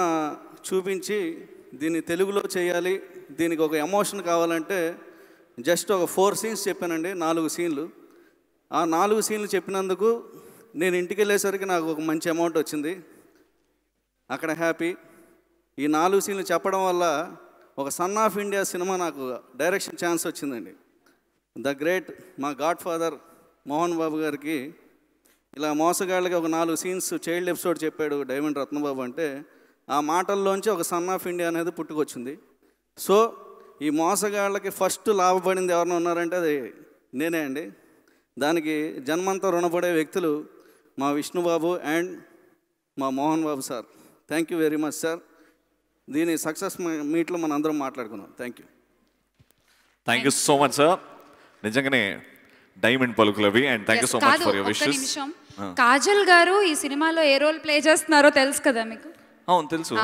J: చూపించి దీన్ని తెలుగులో చేయాలి, దీనికి ఒక ఎమోషన్ కావాలంటే జస్ట్ ఒక 4 సీన్స్ చెప్పానండి, 4 సీన్లు. ఆ 4 సీన్లు చెప్పినందుకు నేను ఇంటికి వెళ్ళేసరికి నాకు ఒక మంచి అమౌంట్ వచ్చింది. అక్కడ హ్యాపీ. ఈ 4 సీన్లు చెప్పడం వల్ల ఒక సన్ ఆఫ్ ఇండియా సినిమా నాకు డైరెక్షన్ ఛాన్స్ వచ్చిందండి. ద గ్రేట్ మా గాడ్ ఫాదర్ మోహన్ బాబు గారికి ఇలా మోసగాళ్ళకి ఒక 4 సీన్స్ చైల్డ్ ఎపిసోడ్ చెప్పాడు డైమండ్ రత్నబాబు అంటే, ఆ మాటల్లోంచి ఒక సన్ ఆఫ్ ఇండియా అనేది పుట్టుకొచ్చింది. సో ఈ మోసగాళ్ళకి ఫస్ట్ లాభపడింది ఎవరైనా ఉన్నారంటే అది నేనే అండి. దానికి జన్మంతా రుణపడే వ్యక్తులు మా విష్ణుబాబు అండ్ మా Mohan Babu sir. Thank you very much sir. దీని సక్సెస్ మీట్లో మనం అందరం మాట్లాడుకున్నాం. Thank you.
A: Thank you so much sir. నిజంగానే డైమండ్ పలుకులు అవి. And thank you so much for your wishes.
B: Kajal garu ఈ సినిమాలో ఏ రోల్ ప్లే చేస్తున్నారో తెలుసు కదా మీకు?
A: అవును తెలుసు.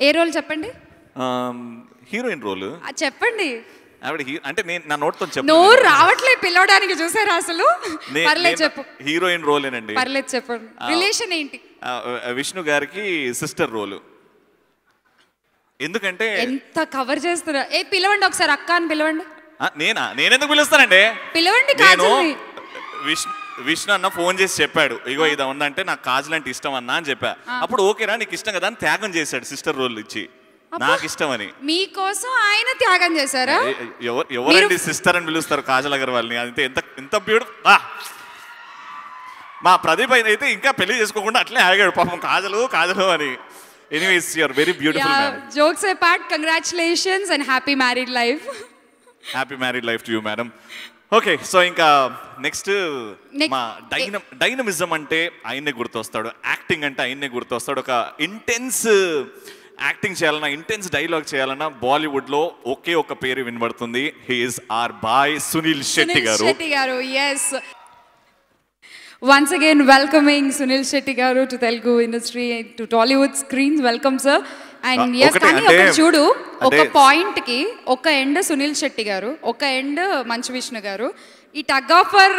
B: ఏ రోల్ చెప్పండి?
A: హీరోయిన్ రోల్
B: చెప్పండి.
A: ఆవిడ అంటే నేను నా నోట్తో చెప్పు.
B: నోరు రావట్లేదు పిలవడానికి, చూసారా అసలు? పర్లేదు చెప్పు.
A: హీరోయిన్ రోలేనండి.
B: పర్లేదు చెప్పండి. రిలేషన్ ఏంటి?
A: విష్ణు గారికి సిస్టర్ రోలు. ఎందుకంటే
B: ఎంత కవర్ చేస్తారా? పిలవండి ఒకసారి, అక్క అని పిలవండి.
A: నేనెందుకు పిలుస్తానండి?
B: పిలవండి.
A: విష్ణు అన్న ఫోన్ చేసి చెప్పాడు, ఇగో ఇది ఉందంటే నాకు కాజల్ అంటే ఇష్టం అన్నా అని చెప్పా. అప్పుడు ఓకేరా నీకు ఇష్టం కదా అని త్యాగం చేశాడు సిస్టర్ రోల్ ఇచ్చి, నాకు ఇష్టం అని.
B: మీకోసం ఆయన త్యాగం చేశారా?
A: ఎవరండి సిస్టర్ అని పిలుస్తారు కాజల్ అగర్వాల్ని? అంతే. ఎంత ఎంత బ్యూటిఫుల్. మా ప్రదీప్ అయితే ఇంకా పెళ్లి చేసుకోకుండా అట్లే ఆగాడు పాపం, కాజలు కాజలు అని. Anyways you are very beautiful ma'am.
B: Jokes apart, congratulations and happy married life.
A: Happy married life to you madam. Okay, so ఇంకా నెక్స్ట్ మా డైనమిజం అంటే ఆయన్నే గుర్తొస్తాడు, యాక్టింగ్ అంటే ఆయన్నే గుర్తొస్తాడు. ఒక ఇంటెన్స్ యాక్టింగ్ చేయాలన్నా, ఇంటెన్స్ డైలాగ్ చేయాలన్నా బాలీవుడ్లో ఒకే ఒక పేరు వినబడుతుంది. He is our boy Suniel Shetty garu.
B: Yes, once again welcoming Sunil Shetty garu to Telugu industry, to Tollywood screens. Welcome sir. And yes, కానీ ఒక చూడు, ఒక పాయింట్ కి ఒక ఎండ్ సునీల్ శెట్టి గారు, ఒక ఎండ్ మంచు విష్ణు గారు. ఈ tug of for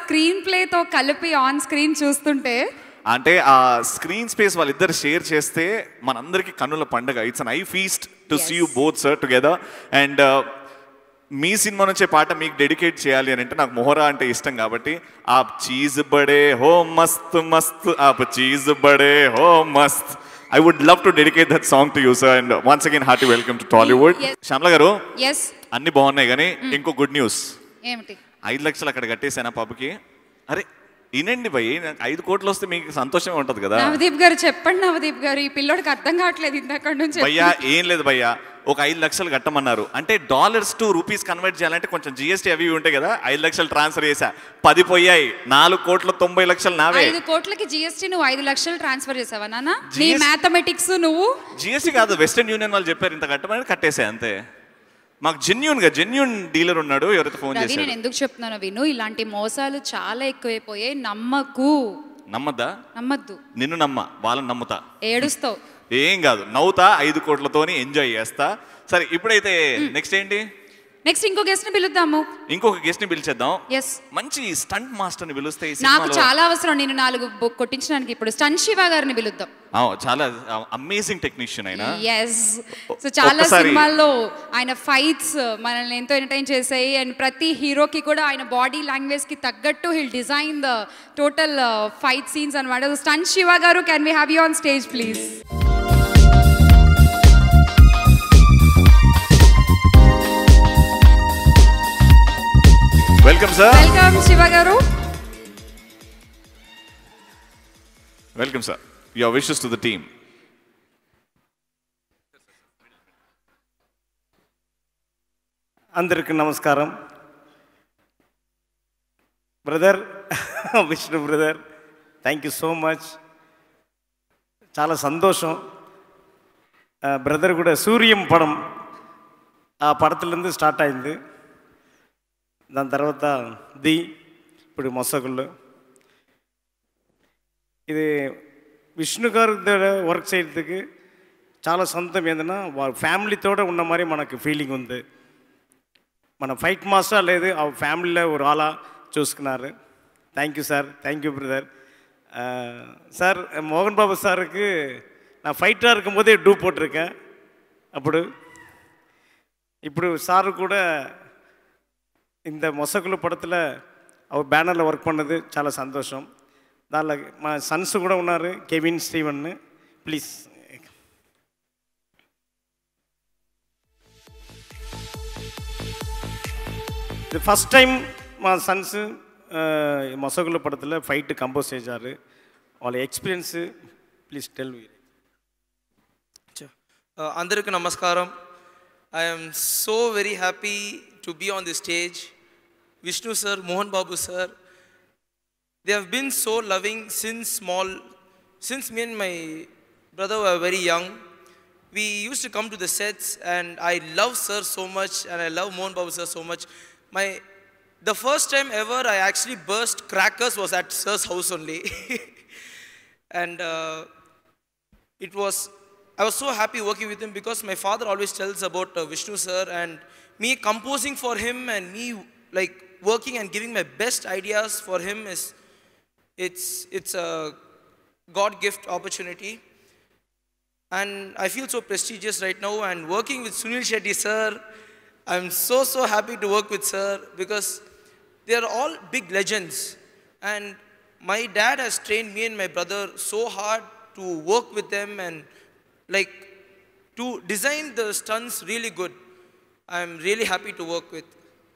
B: screen play తో కలిపి ఆన్ స్క్రీన్ చూస్తుంటే
A: అంటే ఆ స్క్రీన్ స్పేస్ వాళ్ళిద్దరు షేర్ చేస్తే మనందరికీ కన్నుల పండుగ. It's an eye feast to see you both sir together. And మీ సినిమా నుంచే పాట మీకు డెడికేట్ చేయాలి అని అంటే నాకు మొహరా అంటే ఇష్టం కాబట్టి, ఆప్ చీజ్ బడే హో మస్త్ మస్త్, ఆప్ చీజ్ బడే హో మస్త్. I would love to dedicate that song to you, sir. And once again, hearty welcome to Tollywood. Shamla garu.
B: Yes.
A: అన్ని బాగున్నాయి కానీ ఇంకో గుడ్ న్యూస్.
B: ఏమిటి?
A: 5 లక్షలు అక్కడ కట్టేసానా పాపకి. అరే ఇనండి భయ్, 5 కోట్లు వస్తే మీకు సంతోషమే ఉంటుంది కదా.
B: నవదీప్ గారు చెప్పండి. నవదీప్ గారు, ఈ పిల్లోడికి అర్థం కావట్లేదు ఇందాక నుంచి.
A: భయ్యా ఏం లేదు భయ్యా, ఒక 5 లక్షలు కట్టమన్నారు అంటే డాలర్స్ టు రూపీస్ కన్వర్ట్ చేయాలంటే కొంచెం జిఎస్టీ అవి ఉంటాయి కదా. 5 లక్షలు ట్రాన్స్ఫర్ చేశా, 10 పోయాయి. 4 కోట్ల 90 లక్షలు నావే.
B: 5 కోట్లకి జిఎస్టీ నువ్వు 5 లక్షలు ట్రాన్స్ఫర్ చేసావా నాన్న? నీ మ్యాథమెటిక్స్ నువ్వు.
A: జిఎస్టీ కాదు, వెస్టర్న్ యూనియన్ వాళ్ళు చెప్పారు ఇంత కట్టమని కట్టేసా అంతే. మాకు జెన్యూన్ డీలర్ ఉన్నాడు, ఎవరైతే ఫోన్ చేశారు.
B: నేను ఎందుకు చెప్తున్నాను విను, ఇలాంటి మోసాలు చాలా ఎక్కువైపోయాయి. నమ్మకు.
A: నమ్మద్దా?
B: నమ్మద్దు.
A: నిన్ను నమ్మ, వాళ్ళని నమ్ముతా.
B: ఏడుస్తావు.
A: ఏం కాదు, నవ్వుతా, 5 కోట్లతోని ఎంజాయ్ చేస్తా. సరే ఇప్పుడైతే నెక్స్ట్ ఏంటి?
B: నెక్స్ట్ ఇంకో గెస్ట్ ని పిలుద్దాము.
A: ఇంకొక గెస్ట్ ని పిలిచేద్దాం.
B: ఎస్,
A: మంచి స్టంట్ మాస్టర్ ని పిలుస్తే
B: నాకు చాలా అవసరం. నేను 4 కొట్టించడానికి ఇప్పుడు స్టంట్ శివ గారిని పిలుద్దాం.
A: చాలా అమేజింగ్ టెక్నీషియన్ ఆయన.
B: ఎస్, సో చాలా సినిమాల్లో ఆయన ఫైట్స్ మనల్ని ఎంతో ఎంటర్టైన్ చేసాయి. అండ్ ప్రతి హీరోకి కూడా ఆయన బాడీ లాంగ్వేజ్ కి తగ్గట్టు he'll design the total fight scenes అన్నమాట. Stunt Shiva garu, can we have you on stage please?
A: Welcome sir.
B: Welcome Shiva garu.
A: Welcome sir. Your wishes to the team.
K: అందరికీ నమస్కారం. Brother Vishnu brother, thank you so much. చాలా సంతోషం. Brother కూడా సూర్యం పడం ఆ పడతలందు start అయింది. దాని తర్వాత ఇప్పుడు మొసగుళ్ళు. ఇది విష్ణు గారి వర్క్ చేయడానికి చాలా సొంతం ఏదైనా వాళ్ళ ఫ్యామిలీతో ఉన్న மாதிரி మనకు ఫీలింగ్ ఉంది. మన ఫైట్ మాస్టర్ లేదు ఆ ఫ్యామిలీలో ஒரு ஆளா చూసుకున్నారు. Thank you sir, thank you brother. Sir மோகன் பாபு சாருக்கு நான் ஃபைட்டாக இருக்கும்போதே டூ போட்டிருக்கேன். ఇప్పుడు సారు కూడా இந்த మొసకులు పడతలో அவர் బ్యానర్లో వర్క్ பண்ணது చాలా సంతోషం. దానిలో మా సన్స్ కూడా ఉన్నారు, కెవిన్, స్టీవెన్. ప్లీజ్ ఇది ఫస్ట్ టైం మా సన్స్ మొసగుల పడతలో ఫైట్ కంపోజ్ చేశారు. వాళ్ళ ఎక్స్పీరియన్స్ ప్లీజ్ టెల్ మీ.
L: అందరికీ నమస్కారం. I am so very happy to be on this stage. Vishnu sir, Mohan Babu sir, they have been so loving since me and my brother were very young. We used to come to the sets and I love sir so much and I love Mohan Babu sir so much. The first time ever I actually burst crackers was at sir's house only. And I was so happy working with him because my father always tells about Vishnu sir, and me composing for him and me like working and giving my best ideas for him it's a God gift opportunity, and I feel so prestigious right now. And working with Sunil Shetty sir, I'm so happy to work with sir because they are all big legends, and my dad has trained me and my brother so hard to work with them and like to design the stunts really good. I'm really happy to work with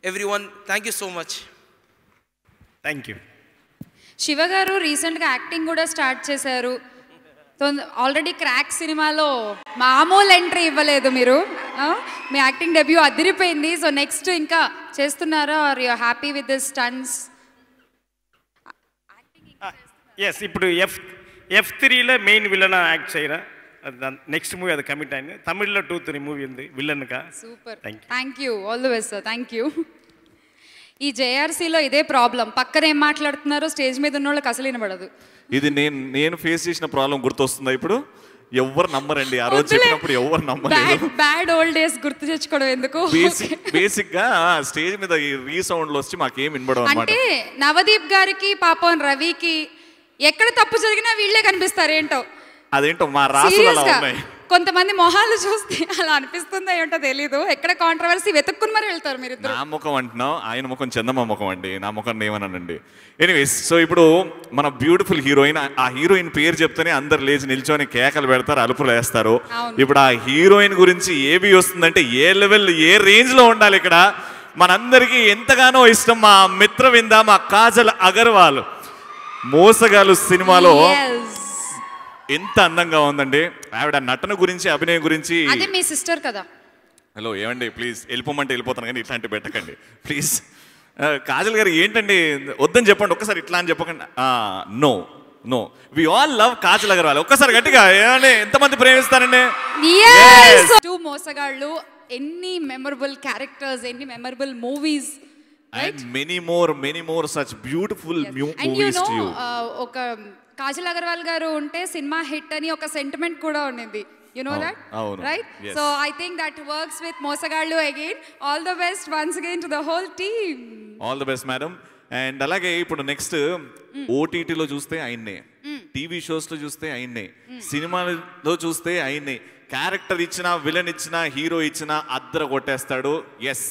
L: everyone. Thank you so much.
K: Thank you.
B: Shiva గారు రీసెంట్గా acting కూడా start చేశారు. Already crack సినిమాలో మామూలు entry ఇవ్వలేదు మీరు. మీ acting debut అదిరిపోయింది. సో నెక్స్ట్ ఇంకా చేస్తున్నారా? Are you happy with this stunts?
K: Yes, ఇప్పుడు F3లో మెయిన్ విలన్ యాక్ట్ చేయరా? నెక్స్ట్ మూవీ అది కమిట్ అయింది. తమిళ్లో 2-3 మూవీ ఉంది విలన్గా.
B: Super, thank you, all the best sir. Thank you. ఈ జేఆర్సీలో ఇదే ప్రాబ్లం, పక్కన ఏం మాట్లాడుతున్నారో స్టేజ్ మీద ఉన్న వాళ్ళకి అసలు వినబడదు.
A: ఇది నేను ఫేస్ చేసిన ప్రాబ్లం గుర్తొస్తుందా ఇప్పుడు? ఎవరు నమ్మరండి, ఆ రోజు చెప్పినప్పుడు ఎవరు నమ్మలేదు.
B: బ్యాడ్ ఓల్డ్ డేస్ గుర్తు తెచ్చుకోవడం ఎందుకు?
A: బేసిక్ గా స్టేజ్ మీద ఈ రీసౌండ్లు వచ్చి మాకేం వినబడవు అన్నమాట.
B: అంటే నవదీప్ గారికి పాపం రవికి ఎక్కడ తప్పు జరిగినా వీళ్ళే కనిపిస్తారు. ఏంటో
A: అదేంటో మా రాసులు అలా ఉన్నాయి.
B: కొంతమంది మొహాలు చూస్తే అలా అనిపిస్తుందో ఏంటో తెలీదు. ఎక్కడ కాంట్రవర్సీ వెతుక్కుని మరి వెళ్తారు మీరు.
A: నా ముఖం అంటున్నావు, ఆయన ముఖం చందమ్మ ముఖం అండి, నా ముఖం ఏమన్నానండి. ఎనీవేస్, సో ఇప్పుడు మన బ్యూటిఫుల్ హీరోయిన్, ఆ హీరోయిన్ పేరు చెప్తేనే అందరు లేచి నిల్చొని కేకలు పెడతారు, అలుపులు వేస్తారు. ఇప్పుడు ఆ హీరోయిన్ గురించి ఏబి వస్తుందంటే ఏ లెవెల్, ఏ రేంజ్ లో ఉండాలి. ఇక్కడ మనందరికీ ఎంతగానో ఇష్టం మా మిత్రవింద, మా కాజల్ అగర్వాల్. మోసగాలు సినిమాలో ఎంత అందంగా ఉందండి ఆవిడ. నటన గురించి, అభినయం గురించి.
B: అదే మీ సిస్టర్ కదా.
A: హలో ఏమండి, ప్లీజ్ వెళ్ళిపోమంటే వెళ్ళిపోతాను కానీ ఇట్లాంటివి పెట్టకండి ప్లీజ్. కాజల్ గారు ఏంటండి, వద్దని చెప్పండి ఒక్కసారి, ఇట్లా అని చెప్పకండి. No we all love Kajal Aggarwal. ఒక్కసారి గట్టిగా ఏమండి, ఎంతమంది ప్రేమిస్తారండి?
B: మోసగాళ్ళు, ఎన్ని మెమరబుల్ క్యారెక్టర్స్, ఎన్ని memorable movies.
A: And many more such beautiful movies to you.
B: ఒక కాజల్ అగర్వాల్ గారు ఉంటే సినిమా హిట్ అని ఒక సెంటిమెంట్ కూడా ఉండింది. You know that? Right? Yes. So I think that works with మోసగాళ్ళు again. All the best once again to the whole team.
A: All the best madam. And అలాగే ఇప్పుడు నెక్స్ట్ ఓటీటీలో చూస్తే ఆయన్నే, టీవీ షోస్లో చూస్తే ఆయన్నే, సినిమాలో చూస్తే ఆయన్నే. క్యారెక్టర్ ఇచ్చినా, విలన్ ఇచ్చినా, హీరో ఇచ్చినా అద్దర కొట్టేస్తాడు. ఎస్,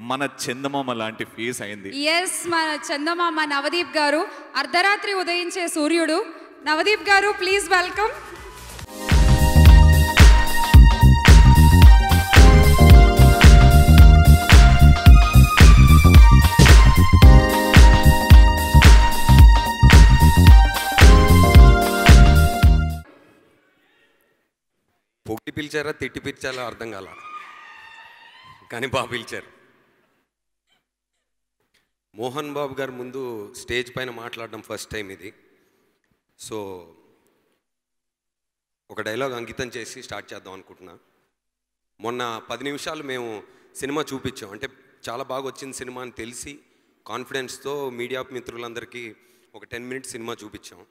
A: మన చందమామ లాంటి ఫేస్ అయింది.
B: ఎస్, మన చందమామ నవదీప్ గారు, అర్ధరాత్రి ఉదయించే సూర్యుడు. నవదీప్ గారు, ప్లీజ్ వెల్కమ్.
D: పొగిడి పిలిచారా, తిట్టి పిలిచారా అర్థం కాల, కానీ బాగా పిలిచారు. మోహన్ బాబు గారు ముందు స్టేజ్ పైన మాట్లాడడం ఫస్ట్ టైం ఇది. సో ఒక డైలాగ్ అంకితం చేసి స్టార్ట్ చేద్దాం అనుకుంటున్నా. మొన్న 10 నిమిషాలు మేము సినిమా చూపించాం, అంటే చాలా బాగా వచ్చింది సినిమా అని తెలిసి కాన్ఫిడెన్స్తో మీడియా మిత్రులందరికీ ఒక 10 మినిట్స్ సినిమా చూపించాం.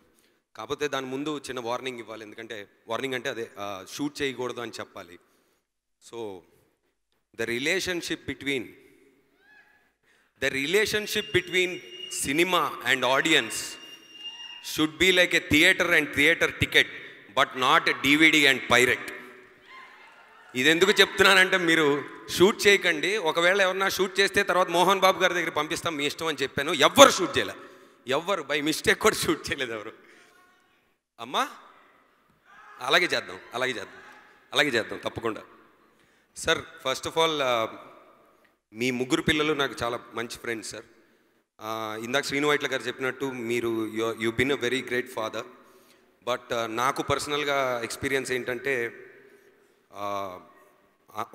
D: కాకపోతే దాని ముందు చిన్న వార్నింగ్ ఇవ్వాలి, ఎందుకంటే వార్నింగ్ అంటే అదే షూట్ చేయకూడదు అని చెప్పాలి. So the relationship between cinema and audience should be like a theatre and theatre ticket, but not a DVD and pirate. ఇది ఎందుకు చెప్తున్నానంటే మీరు షూట్ చేయకండి, ఒకవేళ ఎవరన్నా షూట్ చేస్తే తర్వాత మోహన్ బాబు గారి దగ్గర పంపిస్తాం మీ ఇష్టం అని చెప్పాను. ఎవ్వరు షూట్ చేయలే, ఎవ్వరు బై మిస్టేక్ కూడా షూట్ చేయలేదు ఎవరు. అమ్మా అలాగే చేద్దాం తప్పకుండా. సార్ ఫస్ట్ ఆఫ్ ఆల్ మీ ముగ్గురు పిల్లలు నాకు చాలా మంచి ఫ్రెండ్స్ సార్. ఇందాక శ్రీను వైట్ల గారు చెప్పినట్టు మీరు you been a very great father. But నాకు పర్సనల్గా ఎక్స్పీరియన్స్ ఏంటంటే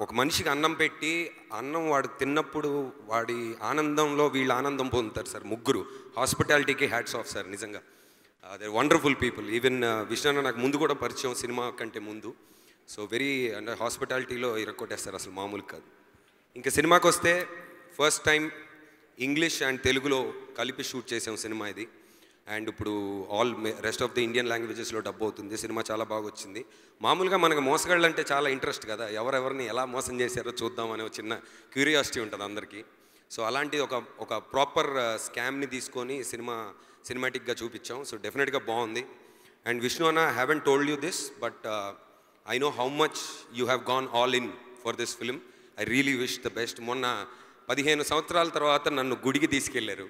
D: ఒక మనిషికి అన్నం పెట్టి అన్నం వాడు తిన్నప్పుడు వాడి ఆనందంలో వీళ్ళ ఆనందం పొందుతారు సార్ ముగ్గురు. హాస్పిటాలిటీకి హ్యాట్స్ ఆఫ్ సార్, నిజంగా they wonderful people. Even Vishnu నాకు ముందు కూడా పరిచయం, సినిమా కంటే ముందు. సో వెరీ అంటే హాస్పిటాలిటీలో ఇరక్కొట్టేస్తారు, అసలు మామూలు కాదు. ఇంకా సినిమాకి వస్తే ఫస్ట్ టైం ఇంగ్లీష్ అండ్ తెలుగులో కలిపి షూట్ చేసాం సినిమా ఇది. అండ్ ఇప్పుడు all rest of the Indian లాంగ్వేజెస్లో డబ్బు అవుతుంది. సినిమా చాలా బాగా వచ్చింది. మామూలుగా మనకు మోసగాళ్ళు అంటే చాలా ఇంట్రెస్ట్ కదా, ఎవరెవరిని ఎలా మోసం చేశారో చూద్దామనే ఒక చిన్న క్యూరియాసిటీ ఉంటుంది అందరికీ. సో అలాంటి ఒక ప్రాపర్ స్కామ్ని తీసుకొని సినిమాటిక్గా చూపించాం. సో డెఫినెట్గా బాగుంది. అండ్ విష్ణు అన్న, I haven't told you this, but I know how much you have gone all in for this film. I really wish the best. మొన్న 15 సంవత్సరాల తర్వాత నన్ను గుడికి తీసుకెళ్లారు.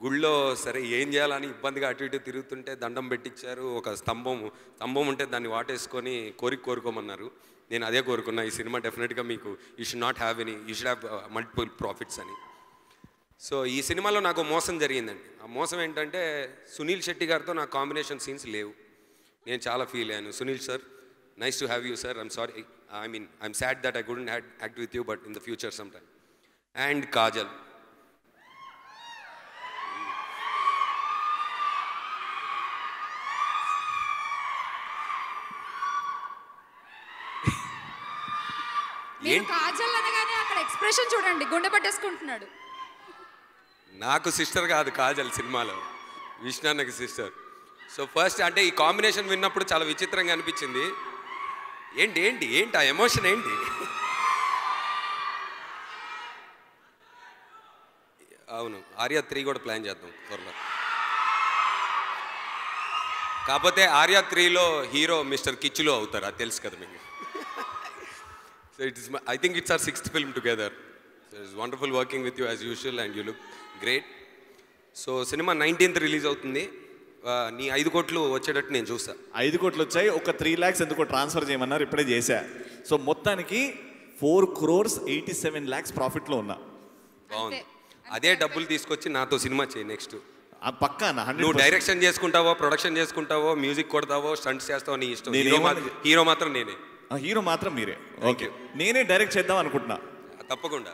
D: గుళ్ళో సరే ఏం చేయాలని ఇబ్బందిగా అటు ఇటు తిరుగుతుంటే దండం పెట్టించారు. ఒక స్తంభం ఉంటే దాన్ని వాటేసుకొని కోరుకోమన్నారు. నేను అదే కోరుకున్నా, ఈ సినిమా డెఫినెట్గా మీకు you should not have any, you should have multiple profits అని. సో ఈ సినిమాలో నాకు మోసం జరిగిందండి. ఆ మోసం ఏంటంటే సునీల్ శెట్టి గారితో నాకు కాంబినేషన్ సీన్స్ లేవు. నేను చాలా ఫీల్ అయ్యాను. Sunil sir, nice to have you sir, I'm sorry, I'm sad that I couldn't act with you, but in the future some time. And Kajal,
B: Kajal అనగానే అక్కడ ఎక్స్ప్రెషన్ చూడండి, గుండె పట్టేసుకుంటున్నాడు.
D: నాకు సిస్టర్ కాదు కాజల్ సినిమాలో, విష్ణు అన్నకి సిస్టర్. సో ఫస్ట్ అంటే ఈ కాంబినేషన్ విన్నప్పుడు చాలా విచిత్రంగా అనిపించింది. ఏంటి ఆ ఎమోషన్ ఏంటి? అవును, ఆర్య 3 కూడా ప్లాన్ చేద్దాం త్వరలో. కాకపోతే ఆర్య 3లో హీరో మిస్టర్ కిచ్చులో అవుతారు, అది తెలుసు కదా మీకు. So I think it's our 6th film together. So it's wonderful working with you as usual and you look great. So cinema 19th release అవుతుంది. నీ 5 కోట్లు వచ్చేటట్టు నేను చూస్తా.
A: 5 కోట్లు వచ్చాయి, ఒక 3 lakhs ఎందుకో ట్రాన్స్ఫర్ చేయమన్నారు, ఇప్పుడే చేశా. సో మొత్తానికి 4,87 lakhs ప్రాఫిట్లో ఉన్నా.
D: బాగుంది. అదే డబ్బులు తీసుకొచ్చి నాతో సినిమా చేయి నెక్స్ట్.
A: పక్కా
D: నువ్వు డైరెక్షన్ చేసుకుంటావో, ప్రొడక్షన్ చేసుకుంటావో, మ్యూజిక్ కొడతావో, స్టంట్స్ చేస్తావో నీ ఇష్టం. హీరో మాత్రం నేనే.
A: హీరో మాత్రం మీరే. ఓకే, నేనే డైరెక్ట్ చేద్దాం అనుకుంటున్నా.
D: తప్పకుండా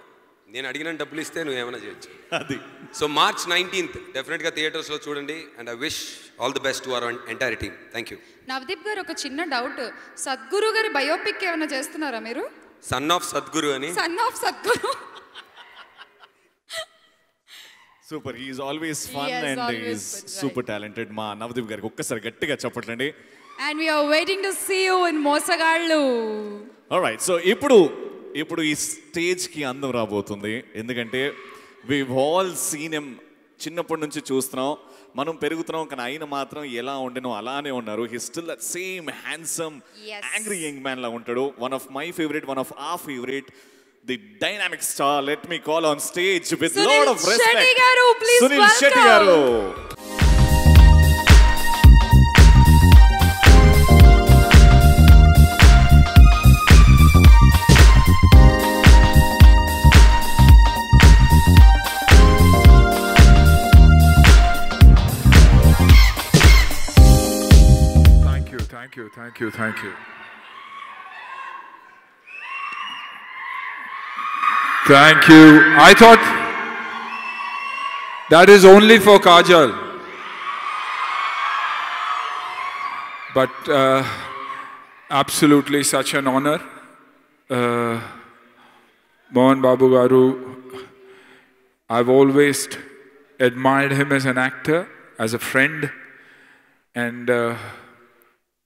D: నేను అడిగిన డబ్బులు ఇస్తే నువ్వు ఏమైనా చేయొచ్చు. అది సో March 19th డెఫినెట్గా థియేటర్స్లో చూడండి. And I wish all the best to our entire team. Thank you.
B: Navdeep గారు, ఒక చిన్న డౌట్, సద్గురు గారి బయోపిక్ ఏమైనా చేస్తున్నారా మీరు?
D: సన్ ఆఫ్ సద్గురు అని.
B: Son of Sadguru.
A: Super, he is always fun and he is super talented. మా నవదీప్ గారికి ఒక్కసారి గట్టిగా చెప్పట్లండి.
B: And we are waiting to see you in Mosagallu.
A: Alright, so ఇప్పుడు ఈ స్టేజ్కి అందం రాబోతుంది. ఎందుకంటే we've all seen him, చిన్నప్పటి నుంచి చూస్తున్నాం, మనం పెరుగుతున్నాం, కానీ ఆయన మాత్రం ఎలా ఉండేనో అలానే ఉన్నారు. He still that same handsome angry young man లా ఉంటాడు. One of my favourite, one of our favorite, the dynamic star. Let me call on stage with lot of respect, Sunil Shetty garu.
M: Thank you. Thank you. I thought that is only for Kajal. But absolutely such an honor. Mohan Babu Garu, I've always admired him as an actor, as a friend. And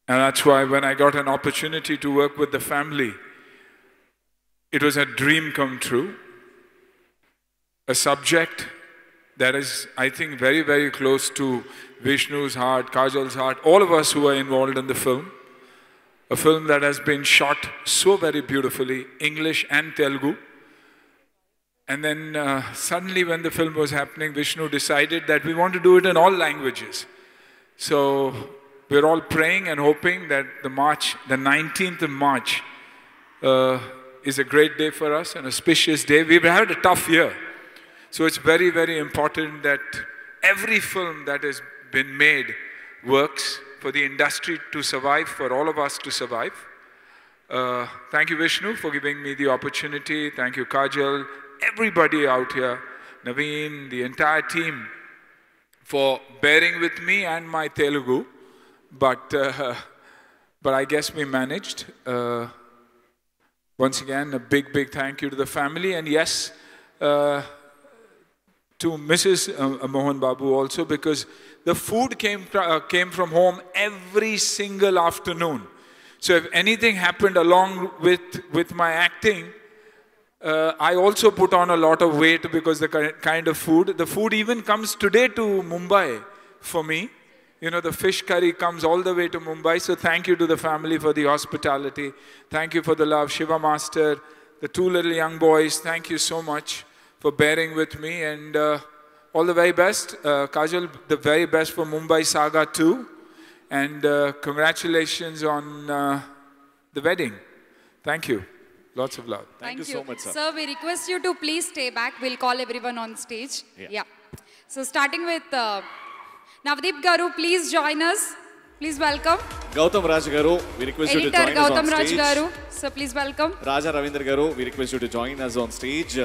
M: that's why when I got an opportunity to work with the family, it was a dream come true. A subject that is, I think, very, very close to Vishnu's heart, Kajal's heart, all of us who are involved in the film. A film that has been shot so very beautifully, English and Telugu. And then suddenly when the film was happening, Vishnu decided that we want to do it in all languages. So we're all praying and hoping that the 19th of March, is a great day for us, an auspicious day. We've had a tough year. So it's very, very important that every film that has been made works for the industry to survive, for all of us to survive. Thank you, Vishnu, for giving me the opportunity. Thank you, Kajal, everybody out here, Naveen, the entire team, for bearing with me and my Telugu. But I guess we managed. Once again, a big, big thank you to the family. And yes, to Mrs. Mohan Babu also, because the food came from home every single afternoon. So if anything happened along with my acting, I also put on a lot of weight because the kind of food. The food even comes today to Mumbai for me. You know, the fish curry comes all the way to Mumbai. So thank you to the family for the hospitality. Thank you for the love. Shiva Master, the two little young boys, thank you so much for bearing with me. And all the very best. Kajal, the very best for Mumbai Saga 2. And congratulations on the wedding. Thank you. Lots of love.
B: Thank you so much, sir. Sir, we request you to please stay back. We'll call everyone on stage. Yeah. So starting with Navdeep Garu, please join us. Please welcome.
A: Gautam Raj Garu, we request you to join us on
B: Gautam Raj
A: stage.
B: Garu, so please welcome.
A: Raja Ravindra Garu, we request you to join us on stage,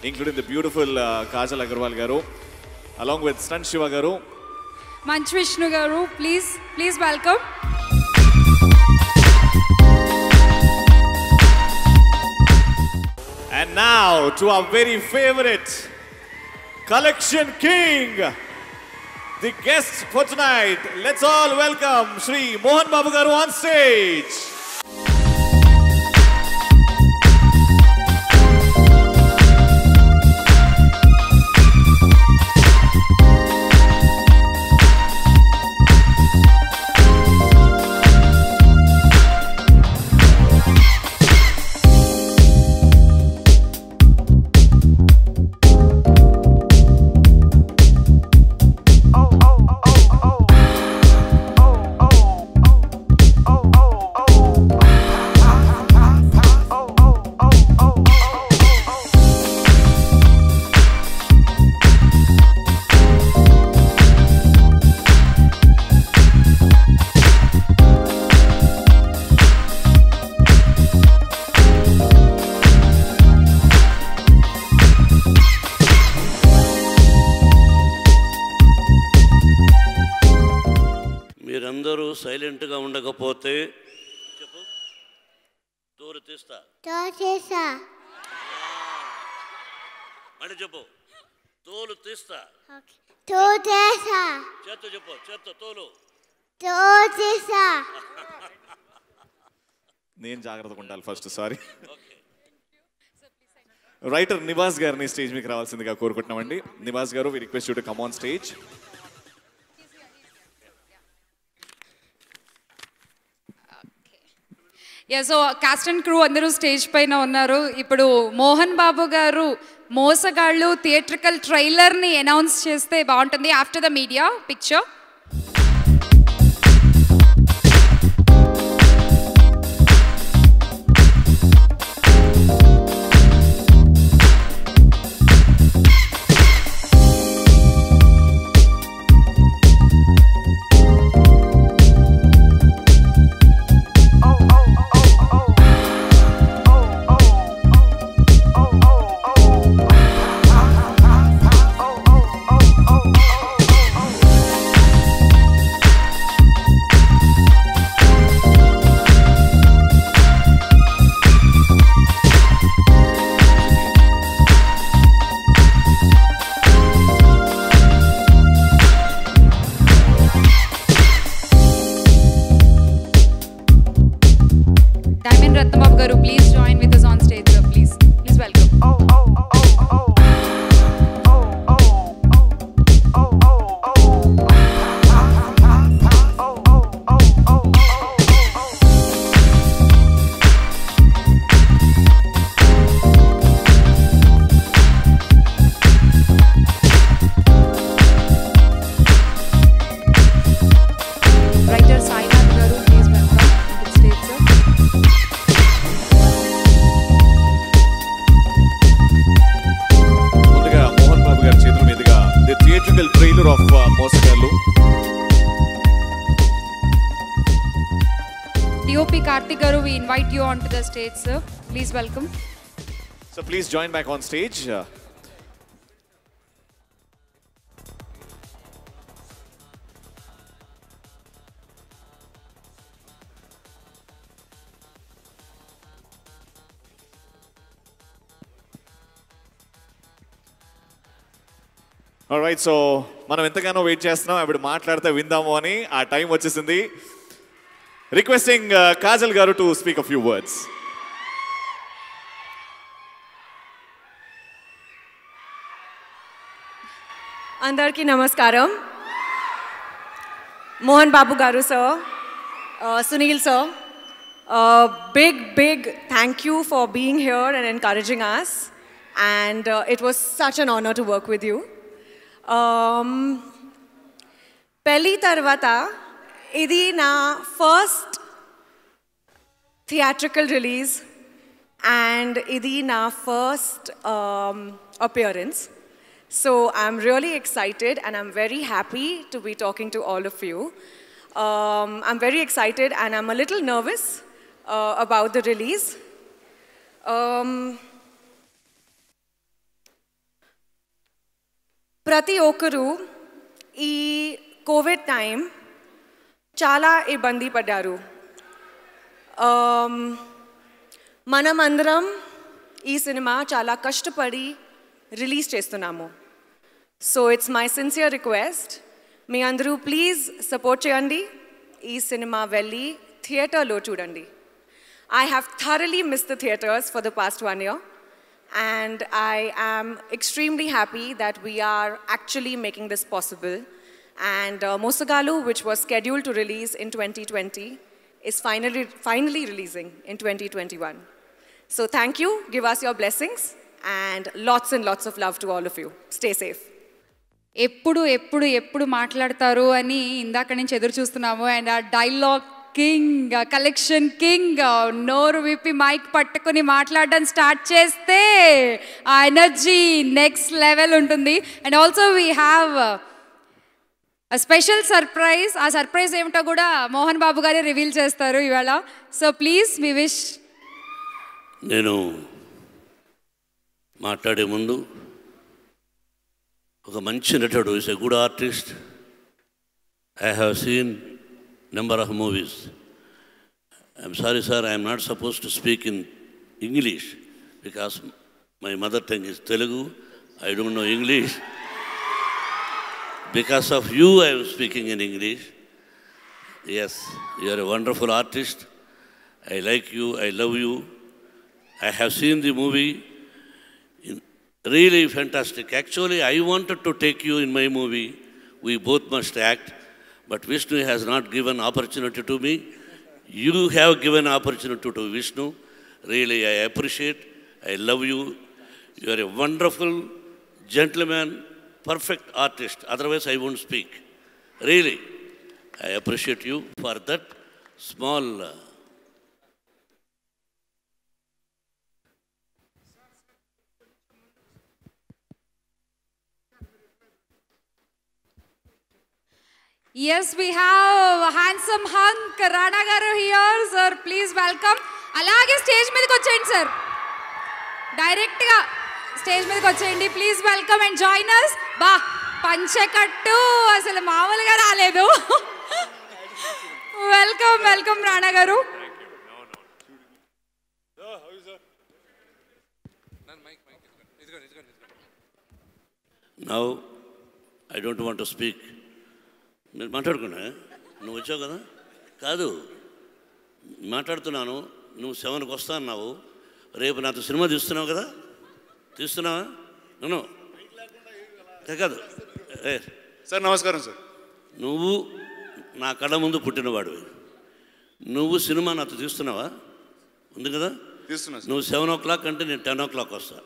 A: including the beautiful Kajal Agarwal Garu, along with Stunt Shiva Garu.
B: Manch Vishnu Garu, please welcome.
A: And now to our very favorite Collection King, the guest for tonight. Let's all welcome Shri Mohan Babu Garu on stage.
C: మీరందరూ సైలెంట్గా ఉండకపోతే చెప్పు తోలు తీస్తా అంటే చెప్పు తోలు తీస్తా చేత్తో చెప్పు చేత్తో తోలు
A: నేను జాగ్రత్తగా ఉండాలి ఫస్ట్, సారీ. రైటర్ నివాస్ గారిని స్టేజ్ మీకు రావాల్సిందిగా కోరుకుంటున్నామండి. Nivas garu, we request you to come on stage.
B: So cast and crew అందరూ స్టేజ్ పైన ఉన్నారు. ఇప్పుడు మోహన్ బాబు గారు మోసగాళ్ళు థియేట్రికల్ ట్రైలర్ని అనౌన్స్ చేస్తే బాగుంటుంది after the media picture.
A: theatrical trailer of Mosagallu.
B: DOP Karthik garu, we invite you onto the stage, sir. Please welcome.
A: So please join back on stage. All right, so మనం ఎంతగానో wait చేస్తున్నాం, అప్పుడు మాట్లాడితే విందాము అని ఆ టైం వచ్చేసింది. Requesting Kajal గారు to speak a few words.
N: అందరికీ నమస్కారం. మోహన్ బాబు గారు sir, Sunil sir, big thank you for being here and encouraging us, and it was such an honor to work with you. పెళ్ళి తర్వాత ఇది నా ఫస్ట్ థియేట్రికల్ రిలీజ్ అండ్ ఇది నా first appearance. So I'm really excited and I'm very happy to be talking to all of you. I'm very excited and I'm a little nervous about the release. ప్రతి ఒక్కరు ఈ Covid time చాలా ఇబ్బంది పడ్డారు. మనమందరం ఈ సినిమా చాలా కష్టపడి రిలీజ్ చేస్తున్నాము. So it's my sincere request, మీ అందరూ ప్లీజ్ సపోర్ట్ చేయండి. ఈ సినిమా వెళ్ళి థియేటర్లో చూడండి. I have thoroughly missed the theatres for the past 1 year. And I am extremely happy that we are actually making this possible. And Mosagallu, which was scheduled to release in 2020, is finally releasing in 2021. So thank you, give us your blessings, and lots of love to all of you. Stay safe.
B: ఎప్పుడు మాట్లాడతారు అని ఇందాక నుంచి ఎదురు చూస్తున్నాము. And ఆ dialogue king, collection king నోరు విప్పి మైక్ పట్టుకుని మాట్లాడడం స్టార్ట్ చేస్తే ఆ ఎనర్జీ నెక్స్ట్ లెవెల్ ఉంటుంది. And also we have a special surprise. ఆ సర్ప్రైజ్ ఏమిటో కూడా మోహన్ బాబు గారే రివీల్ చేస్తారు ఇవాళ. So please we wish.
C: నేను మాట్లాడే ముందు ఒక మంచి నటుడు, is a good artist. I have seen number of movies. I'm sorry sir, I am not supposed to speak in English because my mother tongue is Telugu. I don't know English. Because of you I am speaking in English. Yes, you are a wonderful artist. I like you, I love you. I have seen the movie. Really fantastic. Actually I wanted to take you in my movie. We both must act. But Vishnu has not given opportunity to me. You have given opportunity to Vishnu. Really, I appreciate. I love you. You are a wonderful gentleman, perfect artist. Otherwise, I won't speak. Really, I appreciate you for that small.
B: Yes, we have handsome hunk Rana garu here, sir. Please welcome. అలాగే stage మీదకి వచ్చేయండి sir, direct గా stage మీదకి వచ్చేయండి. Please welcome and join us. బా పంచకట్టు అసలు మామూలుగా రాలేదు. వెల్కమ్ రాణా గారు.
C: Now I don't want to speak. మీరు మాట్లాడుకున్నా, నువ్వు వచ్చావు కదా, కాదు మాట్లాడుతున్నాను. నువ్వు 7కి వస్తా అన్నావు, రేపు నాతో సినిమా తీస్తున్నావు కదా, తీస్తున్నావా? నేను కాదు
O: సార్. నమస్కారం సార్.
C: నువ్వు నా కళ్ళ ముందు పుట్టినవాడివి, నువ్వు సినిమా నాతో తీస్తున్నావా? ఉంది కదా,
O: తీస్తున్నా.
C: నువ్వు 7 o'clock అంటే నేను 10 o'clock వస్తా.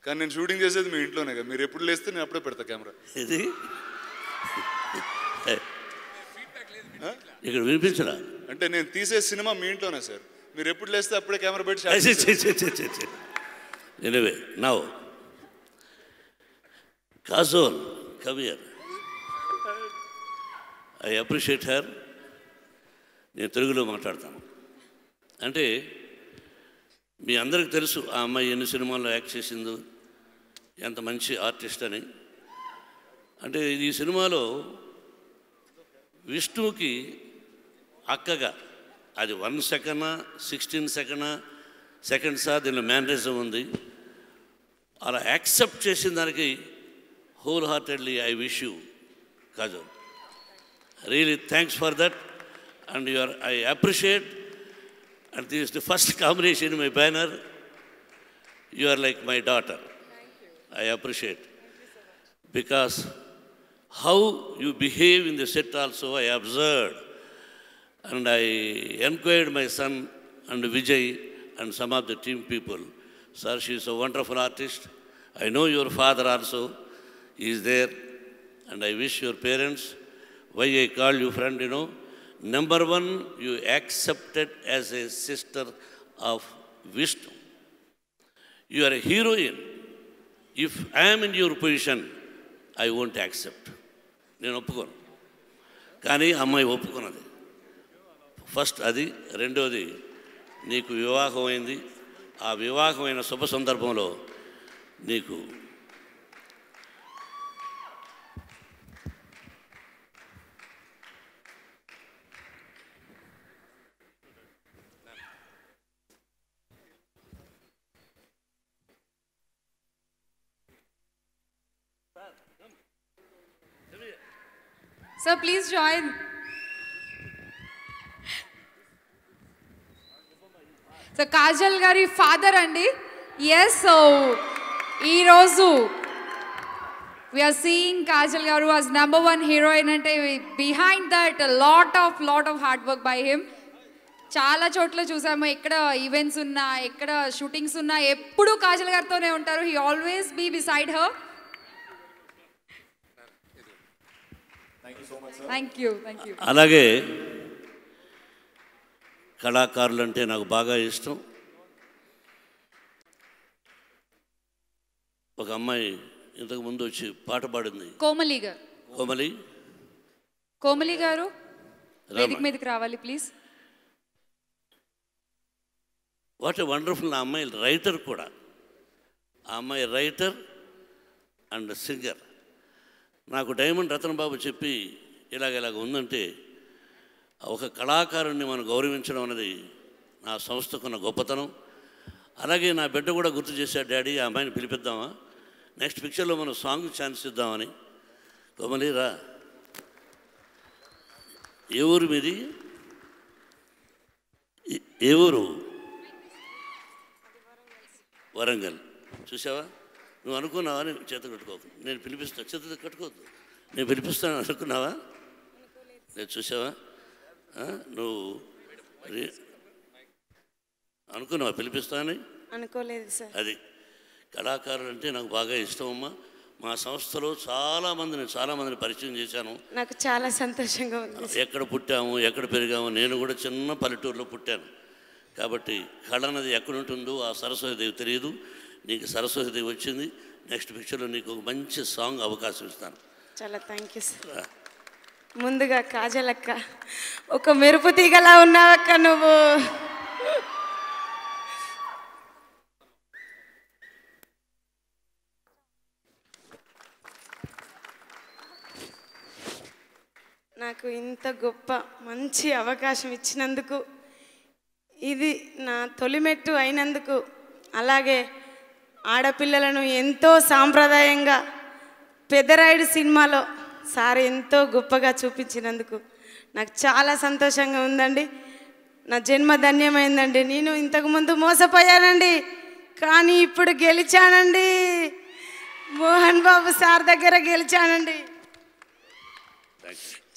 O: కానీ నేను షూటింగ్ చేసేది మీ ఇంట్లోనే కదా, మీరు ఎప్పుడు లేస్తే నేను అప్పుడే పెడతా కెమెరా.
C: ఇది ఇక్కడ వినిపించరా
O: అంటే నేను తీసే సినిమా మీ ఇంట్లోనే సార్, మీరు ఎప్పుడు లేస్తే అప్పుడే కెమెరా పెట్టి.
C: Anyway now Kajol, come here. I appreciate her. నేను తెలుగులో మాట్లాడతాను. అంటే మీ అందరికి తెలుసు ఆ అమ్మాయి ఎన్ని సినిమాల్లో యాక్ట్ చేసిందో, ఎంత మంచి ఆర్టిస్ట్ అని. అంటే ఈ సినిమాలో విష్ణువుకి అక్కగా అది 1 సెకండా 16 సెకండ్సా దీనిలో మేనరిజం ఉంది. అలా యాక్సెప్ట్ చేసిన దానికి wholeheartedly I wish you Kajal. Really thanks for that and I appreciate and this is the first combination in my banner. You are like my daughter. I appreciate because how you behave in the set also I observed, and I enquired my son and Vijay and some of the team people. Sir, she is a wonderful artist. I know your father also is there, and I wish your parents, why I call you friend, you know, number one, you accepted as a sister of Vishnu. You are a heroine. If I am in your position, I won't accept. నేను ఒప్పుకోను. కానీ అమ్మాయి ఒప్పుకున్నది. First అది. రెండోది, నీకు వివాహం అయింది. ఆ వివాహమైన శుభ సందర్భంలో నీకు
B: Sir, please join. So, Kajal gari father andi. Yes, so ఈరోజు we are seeing Kajal garu as #1 heroine ante behind that a lot of hard work by him. చాలా చోట్ల చూసాము, ఎక్కడ ఈవెంట్స్ ఉన్నా, ఎక్కడ షూటింగ్స్ ఉన్నా, ఎప్పుడు కాజల్ గారితోనే ఉంటారు. He always be beside her. Thank you.
C: అలాగే కళాకారులు అంటే నాకు బాగా ఇష్టం. ఒక అమ్మాయి ఇంతకు ముందు వచ్చి పాట పాడింది,
B: కోమలి గారు వేదిక మీదకి రావాలి ప్లీజ్.
C: What a wonderful. ఆ అమ్మాయి రైటర్ కూడా. ఆ అమ్మాయి రైటర్ అండ్ సింగర్. నాకు డైమండ్ రతన్ బాబు చెప్పి ఇలాగ ఉందంటే, ఒక కళాకారుణ్ణి మనం గౌరవించడం అనేది నా సంస్థకున్న గొప్పతనం. అలాగే నా బిడ్డ కూడా గుర్తు చేశాడు, డాడీ ఆ అమ్మాయిని పిలిపిద్దామా, నెక్స్ట్ పిక్చర్లో మనం సాంగ్ ఛాన్స్ ఇద్దామని. కోమలి రా. ఏ ఊరు మీది? ఏ ఊరు? వరంగల్. చూసావా, నువ్వు అనుకున్నావా? నేను చేత కట్టుకోకు, నేను పిలిపిస్తాను. చేత కట్టుకోవద్దు, నేను పిలిపిస్తాను అనుకున్నావా? నేను చూసావా, నువ్వు అనుకున్నావా పిలిపిస్తానని?
I: అనుకోలేదు సార్.
C: అది కళాకారులు అంటే నాకు బాగా ఇష్టం అమ్మా. మా సంస్థలో చాలామందిని పరిచయం చేశాను.
I: నాకు చాలా సంతోషంగా ఉంది.
C: ఎక్కడ పుట్టాము, ఎక్కడ పెరిగాము. నేను కూడా చిన్న పల్లెటూరులో పుట్టాను. కాబట్టి కళ అనేది ఎక్కడుంటుందో ఆ సరస్వతిదేవి తెలియదు. నీకు సరస్వతిదేవి వచ్చింది. నెక్స్ట్ పిక్చర్లో నీకు ఒక మంచి సాంగ్ అవకాశం ఇస్తాను.
I: చాలా థ్యాంక్ యూ సార్. ముందుగా కాజల్ అక్క, ఒక మెరుపు తీగలా ఉన్నావక్క నువ్వు. నాకు ఇంత గొప్ప మంచి అవకాశం ఇచ్చినందుకు, ఇది నా తొలిమెట్టు అయినందుకు, అలాగే ఆడపిల్లలను ఎంతో సాంప్రదాయంగా పెదరాయుడు సినిమాలో సార్ ఎంతో గొప్పగా చూపించినందుకు నాకు చాలా సంతోషంగా ఉందండి. నా జన్మ ధన్యమైందండి. నేను ఇంతకుముందు మోసపోయానండి, కానీ ఇప్పుడు గెలిచానండి. మోహన్ బాబు సార్ దగ్గర గెలిచానండి.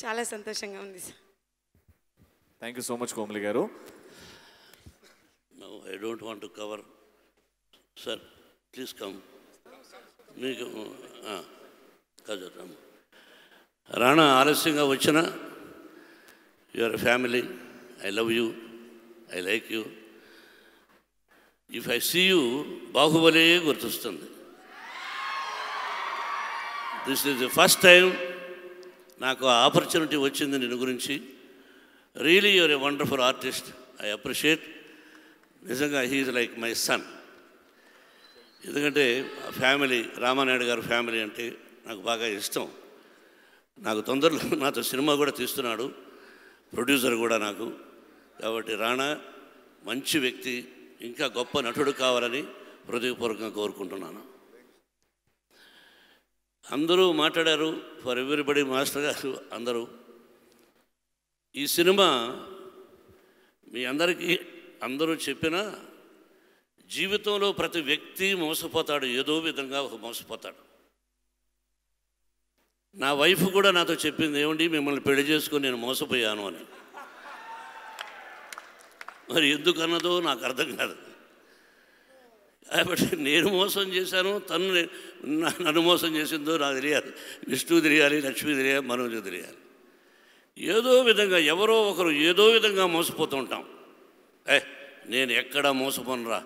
I: చాలా సంతోషంగా ఉంది sir.
A: Thank you so much Komali garu.
C: No I don't want to cover. Sir please come. మీకు కాజల్ రాణా ఆలస్యంగా వచ్చిన, your family, I love you, I like you. If I see you, Baahubali గుర్తొస్తుంది. This is the first time నాకు opportunity వచ్చింది నిన్ను గురించి. Really you're a wonderful artist. I appreciate. నిజంగా he's like my son. ఎందుకంటే ఫ్యామిలీ, రామానాయుడు గారి ఫ్యామిలీ అంటే నాకు బాగా ఇష్టం. నాకు తొందరలో నాతో సినిమా కూడా తీస్తున్నాడు, ప్రొడ్యూసర్ కూడా నాకు. కాబట్టి రాణా మంచి వ్యక్తి, ఇంకా గొప్ప నటుడు కావాలని హృదయపూర్వకంగా కోరుకుంటున్నాను. అందరూ మాట్లాడారు, ఫర్ ఎవ్రీబడి, మాస్టర్ గారు అందరూ. ఈ సినిమా మీ అందరికీ అందరూ చెప్పినా జీవితంలో ప్రతి వ్యక్తి మోసపోతాడు, ఏదో విధంగా మోసపోతాడు. నా వైఫ్ కూడా నాతో చెప్పింది, ఏమండి మిమ్మల్ని పెళ్లి చేసుకొని నేను మోసపోయాను అని. మరి ఎందుకన్నదో నాకు అర్థం కాదు. కాబట్టి నేను మోసం చేశాను, తను నన్ను మోసం చేసిందో నాకు తెలియాలి. విష్ణు తెలియాలి, లక్ష్మి తెలియాలి, మనోజ్ తెలియాలి. ఏదో విధంగా ఎవరో ఒకరు ఏదో విధంగా మోసపోతూ ఉంటాం. నేను ఎక్కడా మోసపోనరా,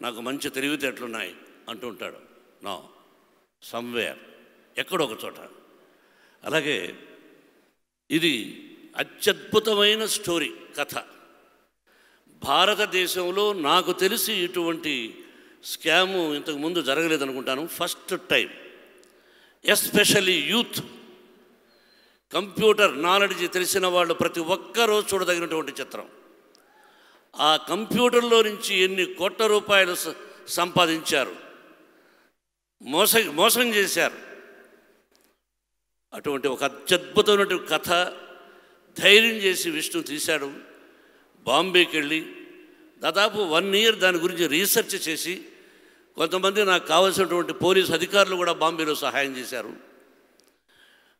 C: నాకు మంచి తెలివితేటలున్నాయి అంటుంటాడు. నో, సమ్వేర్, ఎక్కడో ఒక చోట. అలాగే ఇది అత్యద్భుతమైన స్టోరీ, కథ. భారతదేశంలో నాకు తెలిసి ఇటువంటి స్కాము ఇంతకుముందు జరగలేదనుకుంటాను. First time. Especially youth, computer knowledge తెలిసిన వాళ్ళు ప్రతి ఒక్కరూ చూడదగినటువంటి చిత్రం. ఆ కంప్యూటర్లో నుంచి ఎన్ని కోట్ల రూపాయలు సంపాదించారు, మోసం చేశారు. అటువంటి ఒక అత్యద్భుతమైనటువంటి కథ ధైర్యం చేసి విష్ణు తీశాడు. బాంబేకి వెళ్ళి దాదాపు 1 year దాని గురించి రీసెర్చ్ చేసి, కొంతమంది నాకు కావాల్సినటువంటి పోలీసు అధికారులు కూడా బాంబేలో సహాయం చేశారు.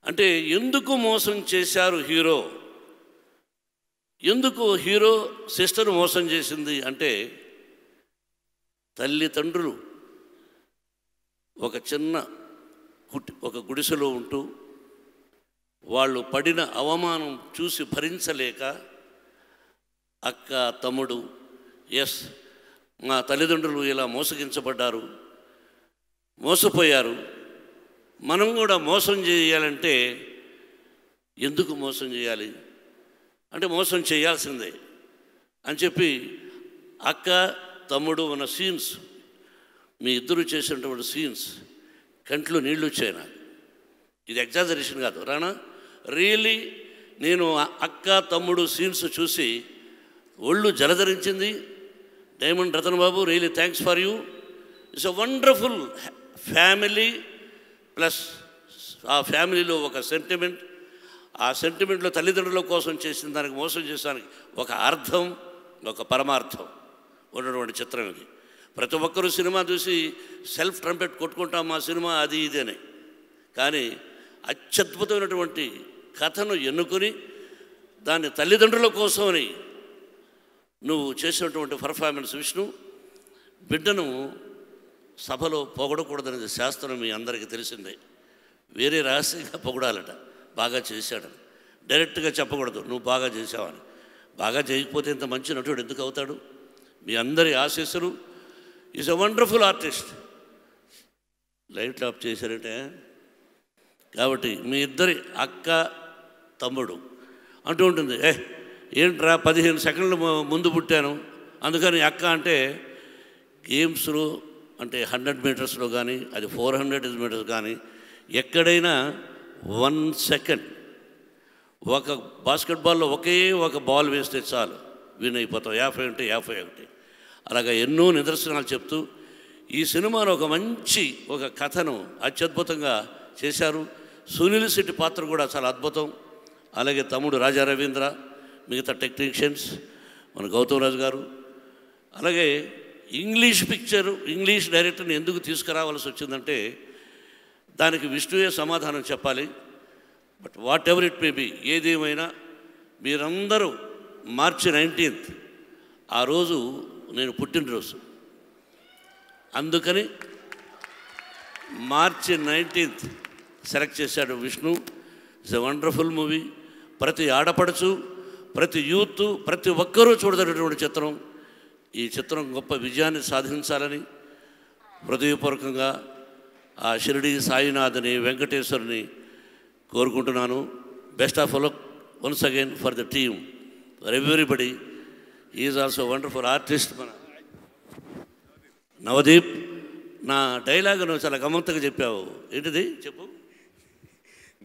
C: అంటే ఎందుకు మోసం చేశారు హీరో, ఎందుకు హీరో సిస్టర్ మోసం చేసింది అంటే, తల్లిదండ్రులు ఒక గుడిసెలో ఉంటూ వాళ్ళు పడిన అవమానం చూసి భరించలేక, అక్క తమ్ముడు, ఎస్ మా తల్లిదండ్రులు ఇలా మోసగించబడ్డారు, మోసపోయారు, మనం కూడా మోసం చేయాలంటే ఎందుకు మోసం చేయాలి అంటే మోసం చేయాల్సిందే అని చెప్పి అక్క తమ్ముడు ఉన్న సీన్స్, మీ ఇద్దరు చేసినటువంటి సీన్స్ కంట్లో నీళ్ళు వచ్చాయి నాకు. ఇది ఎగ్జాజరేషన్ కాదు రానా, రియల్లీ నేను అక్క తమ్ముడు సీన్స్ చూసి ఒళ్ళు జలధరించింది. Diamond Ratan Babu, really thanks for you. It's a wonderful family. Plus ఆ ఫ్యామిలీలో ఒక సెంటిమెంట్, ఆ సెంటిమెంట్లో తల్లిదండ్రుల కోసం చేసిన దానికి, మోసం చేసానికి ఒక అర్థం, ఒక పరమార్థం ఉన్నటువంటి చిత్రం ఇది. ప్రతి ఒక్కరూ సినిమా చూసి సెల్ఫ్ ట్రంపెట్ కొట్టుకుంటాం మా సినిమా అది ఇది అని. కానీ అత్యద్భుతమైనటువంటి కథను ఎన్నుకొని దాన్ని తల్లిదండ్రుల కోసమని నువ్వు చేసినటువంటి పర్ఫార్మెన్స్ విష్ణు. బిడ్డను సభలో పొగడకూడదనేది శాస్త్రం మీ అందరికీ తెలిసిందే. వేరే రహస్యంగా పొగడాలట, బాగా చేశాడని. డైరెక్ట్గా చెప్పకూడదు నువ్వు బాగా చేసావని. బాగా చేయకపోతే ఇంత మంచి నటుడు ఎందుకు అవుతాడు? మీ అందరి ఆశీస్సులు. Is a wonderful artist. లైట్లు ఆఫ్ చేశారంటే కాబట్టి మీ ఇద్దరి అక్క తమ్ముడు అంటూ ఉంటుంది, ఏంట్రా 15 సెకండ్లు ముందు పుట్టాను అందుకని అక్క అంటే, గేమ్స్లో అంటే 100 మీటర్స్లో కానీ అది 400 మీటర్స్ కానీ ఎక్కడైనా 1 సెకండ్ ఒక బాస్కెట్బాల్లో ఒకే ఒక బాల్ వేస్తే చాలు విన్ అయిపోతాం. 50 అంటే 51. అలాగా ఎన్నో నిదర్శనాలు చెప్తూ ఈ సినిమాలో ఒక మంచి ఒక కథను అత్యద్భుతంగా చేశారు. సునీల్ శెట్టి పాత్ర కూడా చాలా అద్భుతం. అలాగే తమ్ముడు రాజా రవీంద్ర, మిగతా టెక్నీషియన్స్, మన గౌతమ్ రాజు గారు. అలాగే ఇంగ్లీష్ పిక్చరు, ఇంగ్లీష్ డైరెక్టర్ని ఎందుకు తీసుకురావాల్సి వచ్చిందంటే దానికి విష్ణువే సమాధానం చెప్పాలి. But what ever it may be, ఏదేమైనా మీరందరూ March 19th ఆ రోజు నేను పుట్టినరోజు, అందుకని March 19th సెలెక్ట్ చేశాడు Vishnu. It's a wonderful movie. ప్రతి ఆడపడుచు, ప్రతి యూత్, ప్రతి ఒక్కరూ చూడదగినటువంటి చిత్రం. ఈ చిత్రం గొప్ప విజయాన్ని సాధించాలని హృదయపూర్వకంగా ఆ షిరిడి సాయినాథ్ని వెంకటేశ్వరుని కోరుకుంటున్నాను. Best of luck once again for the team, for everybody. Is also wonderful artist. మన నవదీప్, నా డైలాగ్ నువ్వు చాలా గమ్మత్తుగా చెప్పావు. ఏంటిది చెప్పు.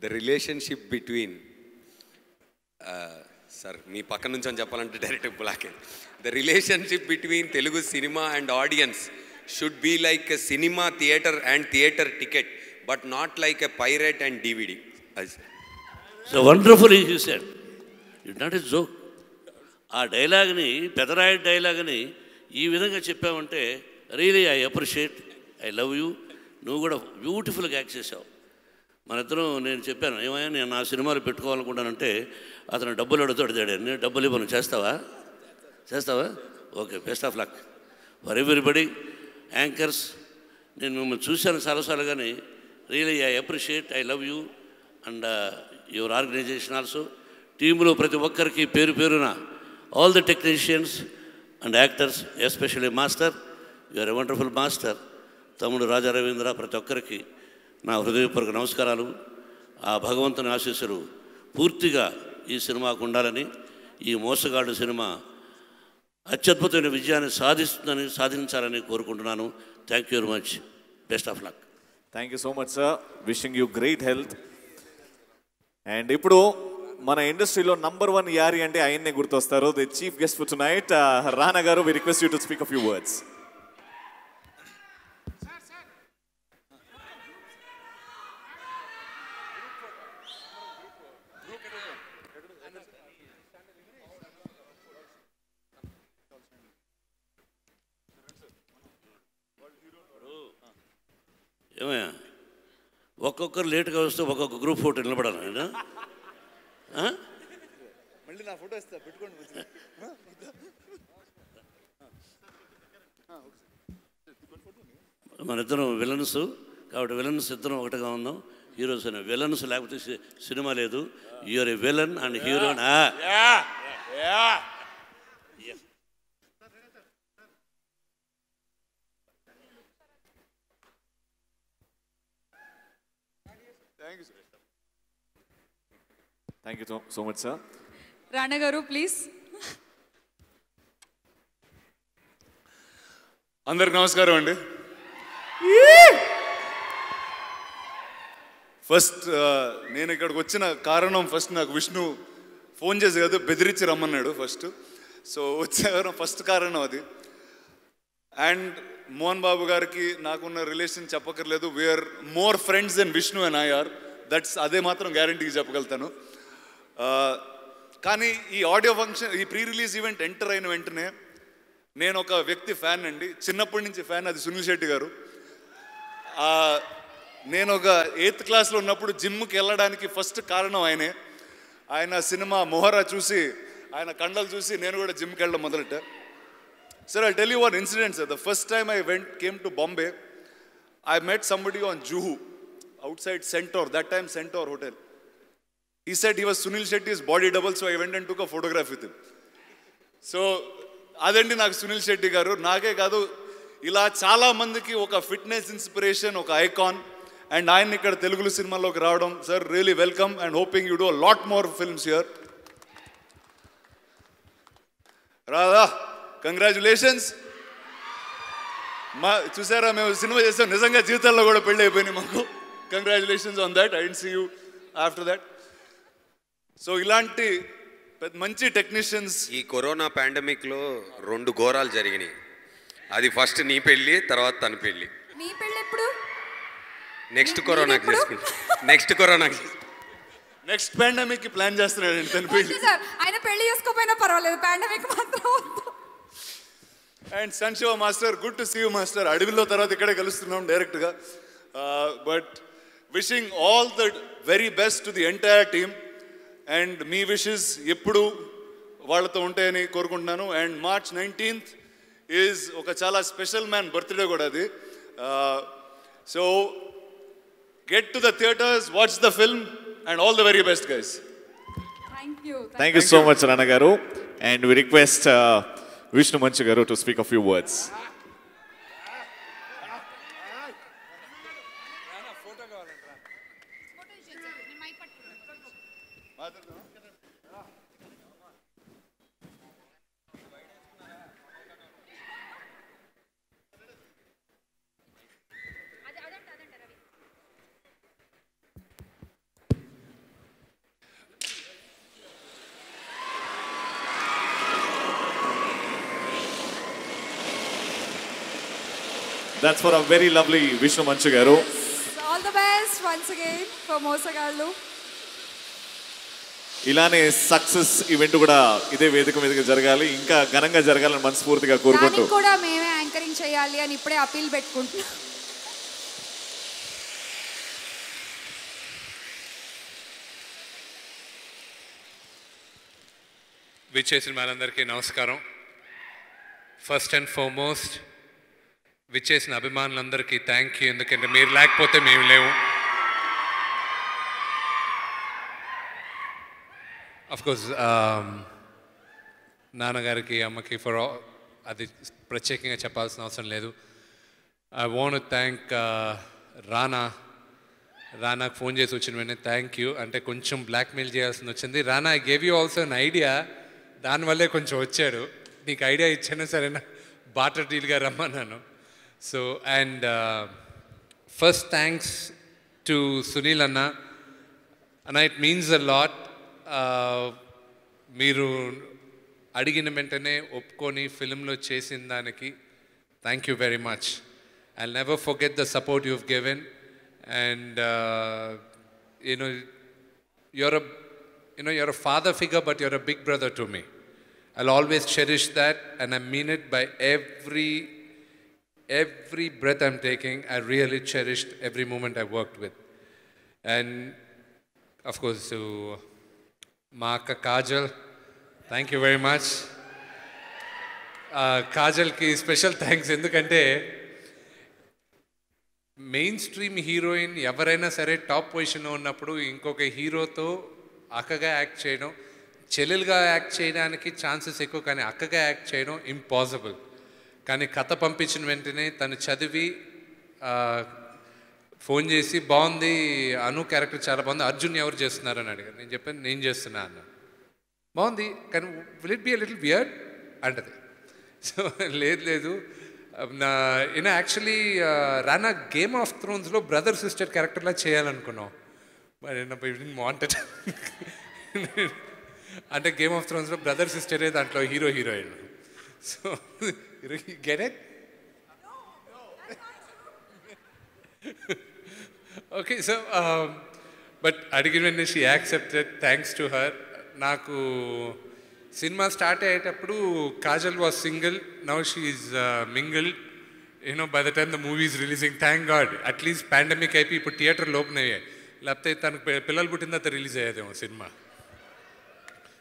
D: ద రిలేషన్షిప్ బిట్వీన్ సార్ మీ పక్క నుంచి అని చెప్పాలంటే direct block. The relationship between Telugu cinema and audience should be like a cinema theatre and theatre ticket, but not like a pirate and DVD.
C: So wonderful you said. It not a joke. ఆ డైలాగ్ని, పెదరాయుడు డైలాగ్ని ఈ విధంగా చెప్పావంటే really I appreciate, I love you. నువ్వు కూడా బ్యూటిఫుల్గా act చేసావు. మన ఇద్దరం, నేను చెప్పాను ఏమయ్యా నేను నా సినిమాలు పెట్టుకోవాలనుకుంటానంటే అతను డబ్బులు అడుగుతాడు. నేను డబ్బులు ఇవ్వను, చేస్తావా? Okay, best of luck for everybody. Anchors, నేను మిమ్మల్ని చూశాను చాలాసార్లు, కానీ really I appreciate, I love you and your organisation also. టీంలో ప్రతి ఒక్కరికి పేరు పేరున all the technicians and actors, especially master, you're a wonderful master. తమ్ముడు రాజా రవీంద్ర, ప్రతి ఒక్కరికి నా హృదయపూర్వక నమస్కారాలు. ఆ భగవంతుని ఆశీస్సులు పూర్తిగా ఈ సినిమాకు ఉండాలని, ఈ మోసగాడు సినిమా అత్యద్భుతమైన విజయాన్ని సాధించాలని కోరుకుంటున్నాను. Thank you very much. Best of luck.
A: Thank you so much sir. Wishing you great health. And ఇప్పుడు మన ఇండస్ట్రీలో #1 యారి అంటే ఆయన్నే గుర్తొస్తారు. The chief guest for tonight, Rana garu. We request you to speak a few words.
C: ఏమయ్యా, ఒక్కొక్కరు లేట్గా వస్తే ఒక్కొక్క గ్రూప్ ఫోటో నిలబడాలి. ఆయన
O: మళ్ళీ నా ఫోటో ఇస్తా, పెట్టుకోండి.
C: మన ఇద్దరం విలన్స్ కాబట్టి విలన్స్ ఇద్దరం ఒకటిగా ఉందాం. హీరోస్ అనే విలన్స్ లేకపోతే సినిమా లేదు. You're a villain and hero.
A: Thank you so much sir.
B: Rana garu please.
O: అందరికి నమస్కారం అండి. ఫస్ట్ నేను ఇక్కడికి వచ్చిన కారణం, ఫస్ట్ నాకు విష్ణు ఫోన్ చేసి కాదు బెదిరించి రమ్మన్నాడు ఫస్ట్. సో వచ్చే ఫస్ట్ కారణం అది. అండ్ మోహన్ బాబు గారికి నాకున్న రిలేషన్ చెప్పక్కర్లేదు. We're more friends then Vishnu and I are. అదే మాత్రం గ్యారంటీగా చెప్పగలుగుతాను. కానీ ఈ ఆడియో ఫంక్షన్, ఈ ప్రీ రిలీజ్ ఈవెంట్ ఎంటర్ అయిన వెంటనే నేను ఒక వ్యక్తి ఫ్యాన్ అండి, చిన్నప్పటి నుంచి ఫ్యాన్. అది సునీల్ శెట్టి గారు. నేను ఒక 8th క్లాస్లో ఉన్నప్పుడు జిమ్కి వెళ్ళడానికి ఫస్ట్ కారణం ఆయనే. ఆయన సినిమా మొహరా చూసి, ఆయన కండలు చూసి నేను కూడా జిమ్కి వెళ్ళడం మొదలెట్టా. Sir, I'll tell you one incident, sir. The first time I came to Bombay, I met somebody on Juhu, outside Centaur, that time Centaur Hotel. He said he was Sunil Shetty's body double, so I went and took a photograph with him. So, అదండి నాకు సునీల్ శెట్టి గారు. నాకే కాదు, ఇలా చాలా మందికి ఒక fitness inspiration, ఒక ఐకాన్. అండ్ ఆయన ఇక్కడ తెలుగు సినిమాలోకి రావడం, sir really welcome and hoping you do a lot more films here. రాదా, కంగ్రాచులేషన్స్. చూసారా, మేము సినిమా చేసాం, నిజంగా జీవితాల్లో కూడా పెళ్ళి అయిపోయినాయి మాకు. Congratulations on that. I don't see you after that. So ఇలాంటి మంచి టెక్నీషియన్స్.
D: ఈ కరోనా పాండమిక్లో 2 ఘోరాలు జరిగినాయి. అది ఫస్ట్ నీ పెళ్ళి, తర్వాత తన పెళ్ళి.
B: మీ పెళ్ళి ఎప్పుడు?
D: నెక్స్ట్ కరోనాకి చేసుకుంటా.
O: నెక్స్ట్ పాండమిక్ కి ప్లాన్ చేస్తున్నాడు తన పెళ్ళి.
B: ఆయన పెళ్లి చేసుకోపోయినా పర్వాలేదు, పాండమిక్ మాత్రం.
O: అండ్ సన్శివ master, good to see you master. అడవిలో తర్వాత ఇక్కడే కలుస్తున్నాం డైరెక్ట్గా. But wishing all the very best to the entire team. And మీ విషెస్ ఎప్పుడు వాళ్ళతో ఉంటాయని కోరుకుంటున్నాను. అండ్ March 19th ఈజ్ ఒక చాలా స్పెషల్ మ్యాన్ బర్త్డే కూడా అది. So get to the theatres, watch the film and all the very best guys.
A: Thank you so much రానా గారు. అండ్ వి రిక్వెస్ట్ విష్ణు మంచు గారు to speak a few words. That's for a very lovely Vishnu Manchu garu.
B: All the best once again for మోసగాళ్ళు.
A: ఇలానే success event కూడా ఇదే వేదిక మీదకి జరగాలి, ఇంకా ఘనంగా జరగాలని మనస్ఫూర్తిగా కోరుకుంటూ
B: దానికి కూడా మేమే యాంకరింగ్ చేయాలి అని ఇప్పుడే అపీల్ పెట్టుకుంటున్నాం.
G: విచ్చేసిన వాళ్ళందరికీ నమస్కారం. ఫస్ట్ అండ్ ఫార్మోస్ట్ విచ్చేసిన అభిమానులందరికీ థ్యాంక్ యూ, ఎందుకంటే మీరు లేకపోతే మేము లేవు. అఫ్కోర్స్ నాన్నగారికి అమ్మకి ఫర్ అది ప్రత్యేకంగా చెప్పాల్సిన అవసరం లేదు. ఐ వాంట్ థ్యాంక్ రానాకు ఫోన్ చేసి వచ్చిన వెంటనే థ్యాంక్ యూ అంటే కొంచెం బ్లాక్మెయిల్ చేయాల్సింది వచ్చింది. రానా, I gave you also an idea, దానివల్లే కొంచెం వచ్చాడు. నీకు ఐడియా ఇచ్చాను సరేనా, బాటర్ డీల్గా రమ్మన్నాను. So and first thanks to Suniel anna. It means a lot. మీరు అడిగిన వెంటనే ఒప్పుకొని ఫిల్మ్లో చేసిన దానికి thank you very much. I never forget the support you've given and you're a father figure, but you're a big brother to me. I'll always cherish that, and I mean it by every breath I'm taking. I really cherished every moment I worked with. And of course to మా అక్క Kajal, thank you very much. కాజల్కి special thanks, ఎందుకంటే mainstream heroine ఎవరైనా సరే top పొజిషన్లో ఉన్నప్పుడు ఇంకొక హీరోతో అక్కగా యాక్ట్ చేయడం, చెల్లెలుగా యాక్ట్ చేయడానికి ఛాన్సెస్ ఎక్కువ, కానీ అక్కగా యాక్ట్ చేయడం ఇంపాసిబుల్. కానీ కథ పంపించిన వెంటనే తను చదివి ఫోన్ చేసి బాగుంది, అను క్యారెక్టర్ చాలా బాగుంది, అర్జున్ ఎవరు చేస్తున్నారని అడిగారు. నేను చెప్పాను నేను చేస్తున్నా అన్న. బాగుంది కానీ will it be a little weird అంటది. సో లేదు నా యాక్చువల్లీ రానా గేమ్ ఆఫ్ థ్రోన్స్లో బ్రదర్ సిస్టర్ క్యారెక్టర్లా చేయాలనుకున్నాం, మరి వాంటెడ్. అంటే గేమ్ ఆఫ్ థ్రోన్స్లో బ్రదర్ సిస్టరే దాంట్లో heroine. So get it? Okay. So but అడిగిన వెంటనే she accepted, thanks to her. నాకు సినిమా స్టార్ట్ అయ్యేటప్పుడు Kajal was single, now she is mingle. By the time the movie is releasing, thank god at least pandemic అయిపోయి ఇప్పుడు థియేటర్లు open అయ్యాయి, లేకపోతే తనకు పిల్లలు పుట్టిన తర్వాత రిలీజ్ అయ్యేదేమో cinema.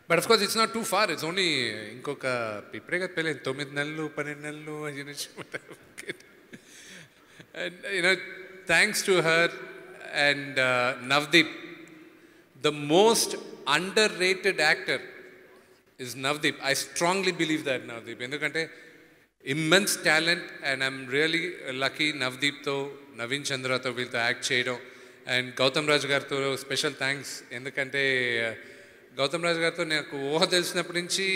G: But of course it's not too far, it's only ఇంకొక ఇప్పుడే కదా పెళ్ళి 9 నెలలు 12 నెలలు. And thanks to her and Navdeep. The most underrated actor is Navdeep. I strongly believe that Navdeep. Endukante immense talent, and I'm really lucky Navdeep tho, Naveen Chandra tho veelto act cheyadam, and Gautam Raj gartho special thanks. Endukante Gautam Raj gartho naku ఊహ తెలిసినప్పటి నుంచి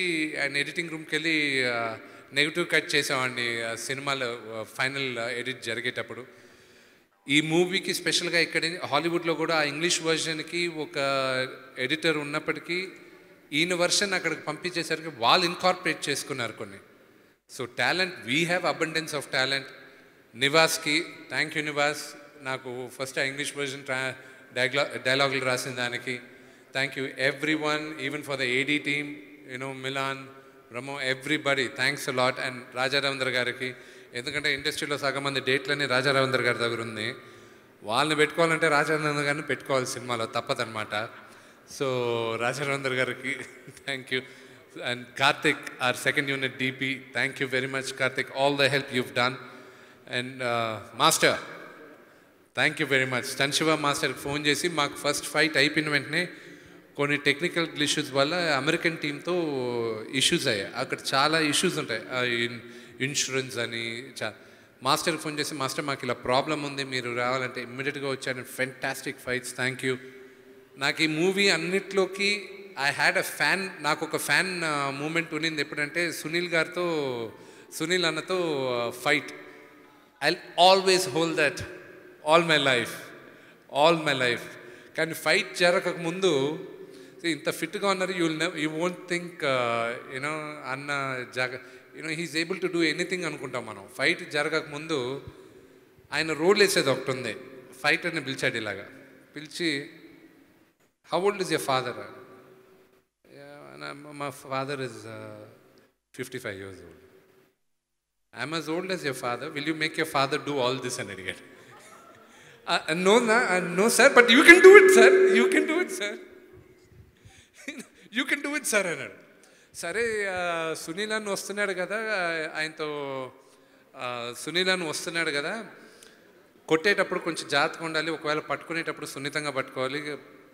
G: ఆయన editing రూమ్కి వెళ్ళి negative cut చేసామండి సినిమాలో final edit జరిగేటప్పుడు. ఈ మూవీకి స్పెషల్గా ఇక్కడ హాలీవుడ్లో కూడా ఆ ఇంగ్లీష్ వర్షన్కి ఒక ఎడిటర్ ఉన్నప్పటికీ ఈయన వర్షన్ అక్కడికి పంపించేసరికి వాళ్ళు ఇన్కార్పొరేట్ చేసుకున్నారు కొన్ని. So talent, we have abundance of talent. నివాస్కి థ్యాంక్ యూ నివాస్, నాకు ఫస్ట్ ఆ ఇంగ్లీష్ వర్షన్ డైలాగులు రాసిన దానికి thank you. Every one, even for the AD team, Milan, Ramo, everybody thanks a lot. And Raja Ravindra గారికి, ఎందుకంటే ఇండస్ట్రీలో సగం మంది డేట్లన్నీ రాజా రవీంద్ర గారి దగ్గర ఉంది, వాళ్ళని పెట్టుకోవాలంటే రాజా రవీంద్ర గారిని పెట్టుకోవాలి సినిమాలో, తప్పదన్నమాట. సో రాజా రవీంద్ర గారికి thank you. And Karthik, our second unit DP, thank you very much Karthik, all the help you've done. And master, thank you very much. Shiva మాస్టర్కి ఫోన్ చేసి మాకు ఫస్ట్ ఫైట్ అయిపోయిన వెంటనే కొన్ని టెక్నికల్ ఇష్యూస్ వల్ల అమెరికన్ టీంతో ఇష్యూస్ అయ్యాయి. అక్కడ చాలా ఇష్యూస్ ఉంటాయి, ఇన్సూరెన్స్ అని. మాస్టర్కి ఫోన్ చేసి, మాస్టర్ మాకు ఇలా ప్రాబ్లం ఉంది, మీరు రావాలంటే ఇమ్మీడియట్గా వచ్చాను. Fantastic fights, thank you. నాకు ఈ మూవీ అన్నిట్లోకి ఐ హ్యాడ్ అ ఫ్యాన్, నాకు ఒక ఫ్యాన్ మూమెంట్ ఉన్నింది ఎప్పుడంటే సునీల్ అన్నతో fight. I always hold that all my life. కానీ ఫైట్ జరగక ముందు ఇంత ఫిట్గా ఉన్నారు, యూ వోంట్ థింక్ యూనో అన్న he's able to do anything అనుకుంటాం మనం. ఫైట్ జరగక ముందు ఆయన రోల్ వేసేది ఒకటి ఉంది. ఫైటర్ని పిలిచాడు, ఇలాగా పిలిచి, how old is your father? My father is 55 years old. I am as old as your father. Will you make your father do all this? And again, no, sir. But you can do it, sir. You can do it, sir. అన్నాడు. సరే సునీల్ అన్న వస్తున్నాడు కదా, కొట్టేటప్పుడు కొంచెం జాగ్రత్తగా ఉండాలి, ఒకవేళ పట్టుకునేటప్పుడు సున్నితంగా పట్టుకోవాలి,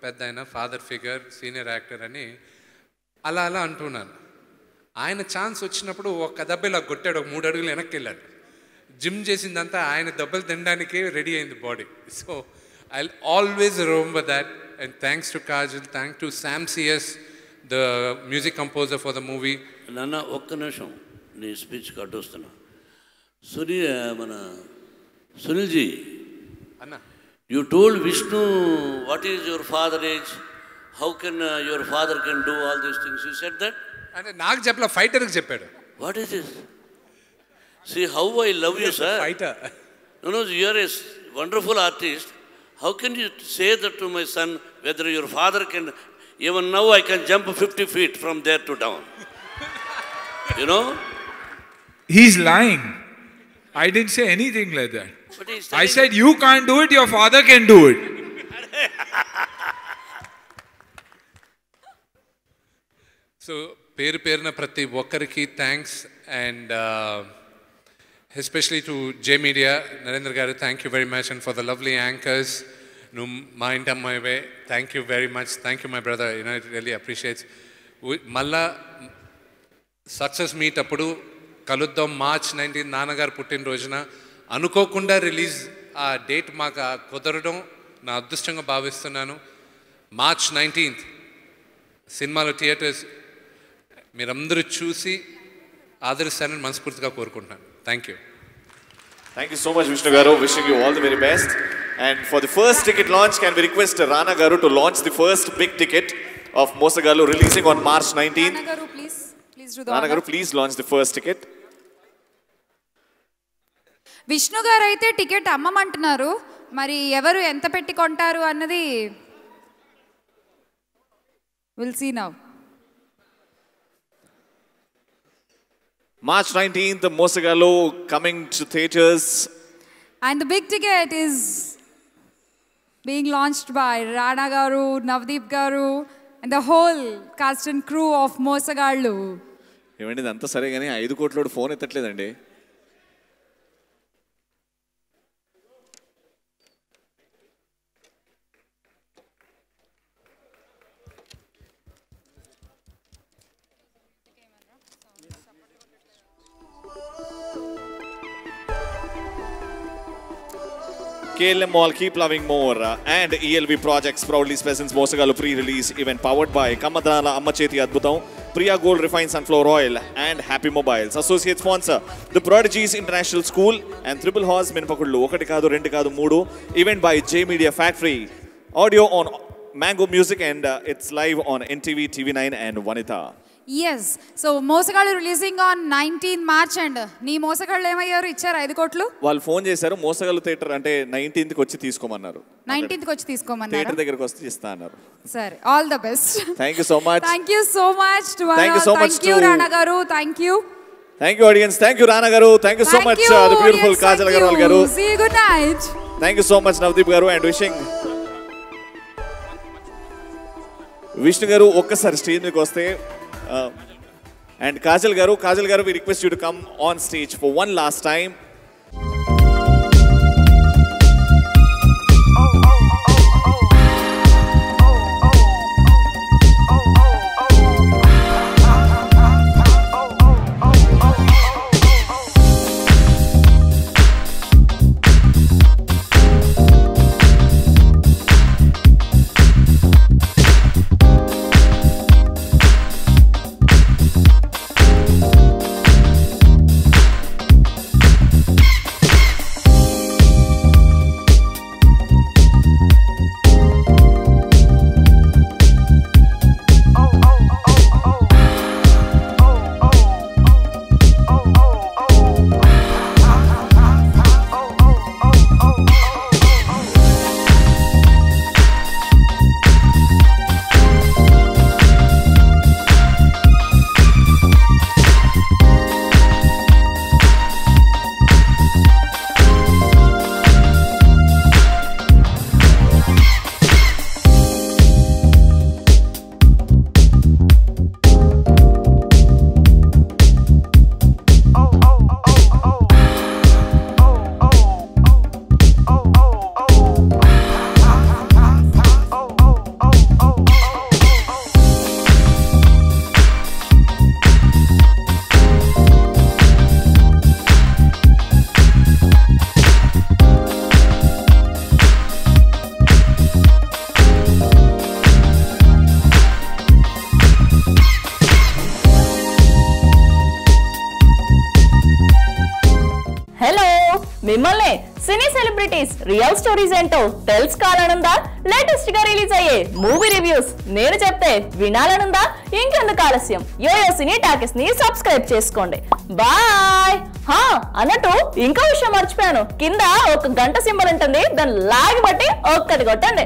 G: పెద్ద ఆయన ఫాదర్ ఫిగర్, సీనియర్ యాక్టర్ అని అలా అంటున్నాను. ఆయన ఛాన్స్ వచ్చినప్పుడు ఒక దెబ్బ ఇలా కొట్టాడు, 3 అడుగులు వెనక్కి వెళ్ళాడు. జిమ్ చేసిందంతా ఆయన దెబ్బలు తినడానికే రెడీ అయింది body. So I always remember that. And thanks to Kajal, thanks to Sam CS, the music composer for the movie.
C: నాన్న ఒక్క నిమిషం నీ స్పీచ్ కట్ వస్తున్నా. సునీల్జీ
G: అన్న,
C: you told Vishnu what is your father age, how can your father can do all these things? You said that?
G: అంటే నాకు చెప్పలా, ఫైటర్కి చెప్పాడు.
C: What is this? See how I love you, sir.
G: Fighter.
C: No, you are a wonderful artist. How can you say that to my son, whether your father can, even now I can jump 50 feet from there to down. You know?
M: He's lying. I didn't say anything like that. I said you can't do it, your father can do it.
G: So పేరున ప్రతి ఒక్కరికి thanks. And especially to J media, Narendra garu, thank you very much. And for the lovely anchors, నువ్వు మా ఇంటి అమ్మాయివే, thank you very much. Thank you my brother, it really appreciates. మళ్ళా success meet అప్పుడు కలుద్దాం. March 19 నాన్నగారు పుట్టినరోజున అనుకోకుండా రిలీజ్, ఆ డేట్ మాకు కుదరడం నా అదృష్టంగా భావిస్తున్నాను. March 19 సినిమాలో థియేటర్స్ మీరందరూ చూసి ఆదరిస్తానని మనస్ఫూర్తిగా కోరుకుంటున్నాను. Thank you.
A: Thank you so much, Vishnu Garu. Wishing you all the very best. And for the first ticket launch, can we request Rana Garu to launch the first big ticket of Mosagalu releasing on March 19th?
B: Rana Garu, please do the
A: Rana Garu, please launch the first ticket.
B: Vishnu గారు అయితే ticket అమ్మమంటున్నారు, మరి ఎవరు ఎంత పెట్టి కొంటారు అన్నది will see now.
A: March 19th, Mosagalu coming to theaters.
B: And the big ticket is being launched by Rana Garu, Navdeep Garu, and the whole cast and crew of Mosagalu.
A: ఏమండి ఇదంతా సరే కానీ 5 కోట్లోడు phone ఎత్తట్లేదండి. KLM Mall, keep loving more. And ELV Projects proudly presents Mosagalu pre-release event powered by Kamadana Amma Cheti Adbhutam, Priya Gold Refined Sunflower Oil, and Happy Mobiles. Associate sponsor, The Prodigies International School and Triple Horse Minpakullu. Okati kaadu, rendu kaadu, moodu. Event by J Media Factory. Audio on Mango Music, and it's live on NTV, TV9 and Vanita.
B: Yes. So Mosagalu releasing on 19 March and నీ మోసగాళ్ళు ఏమయ్యారు, ఇచ్చారు 5 కోట్లు?
A: వాళ్ళు phone చేశారు, మోసగాళ్ళు theatre అంటే 19th కి వచ్చి తీసుకోమన్నారు.
B: 19th కి వచ్చి తీసుకోమన్నారు.
A: థియేటర్ దగ్గరికి వస్తే ఇస్తా అన్నారు.
B: సరే, all the best.
A: Thank you so much.
B: Thank you so much to
A: Thank you so much
B: thank you Rana Garu, thank you.
A: Thank you audience, thank you Rana Garu, thank you so much the beautiful Kajal Agarwal Garu.
B: See you, good night.
A: Thank you so much Navdeep Garu, and wishing Vishnu Garu ఒక్కసారి stage మీదకి వస్తే, and Kajal Garu, we request you to come on stage for one last time.
P: Celebrities real stories ఏంటో తెలుసుకోవాలనుందా? Latest గా release అయ్యే movie reviews నేను చెప్తే వినాలనుందా? ఇంకెందుకు ఆలస్యం, యోయో సినీ టాకీస్ ని సబ్స్క్రైబ్ చేసుకోండి. బాయ్. అన్నట్టు ఇంకో విషయం మర్చిపోయాను, కింద ఒక గంట సింబల్ ఉంటుంది, దాన్ని లాగి బట్టి ఒక్కటి కొట్టండి.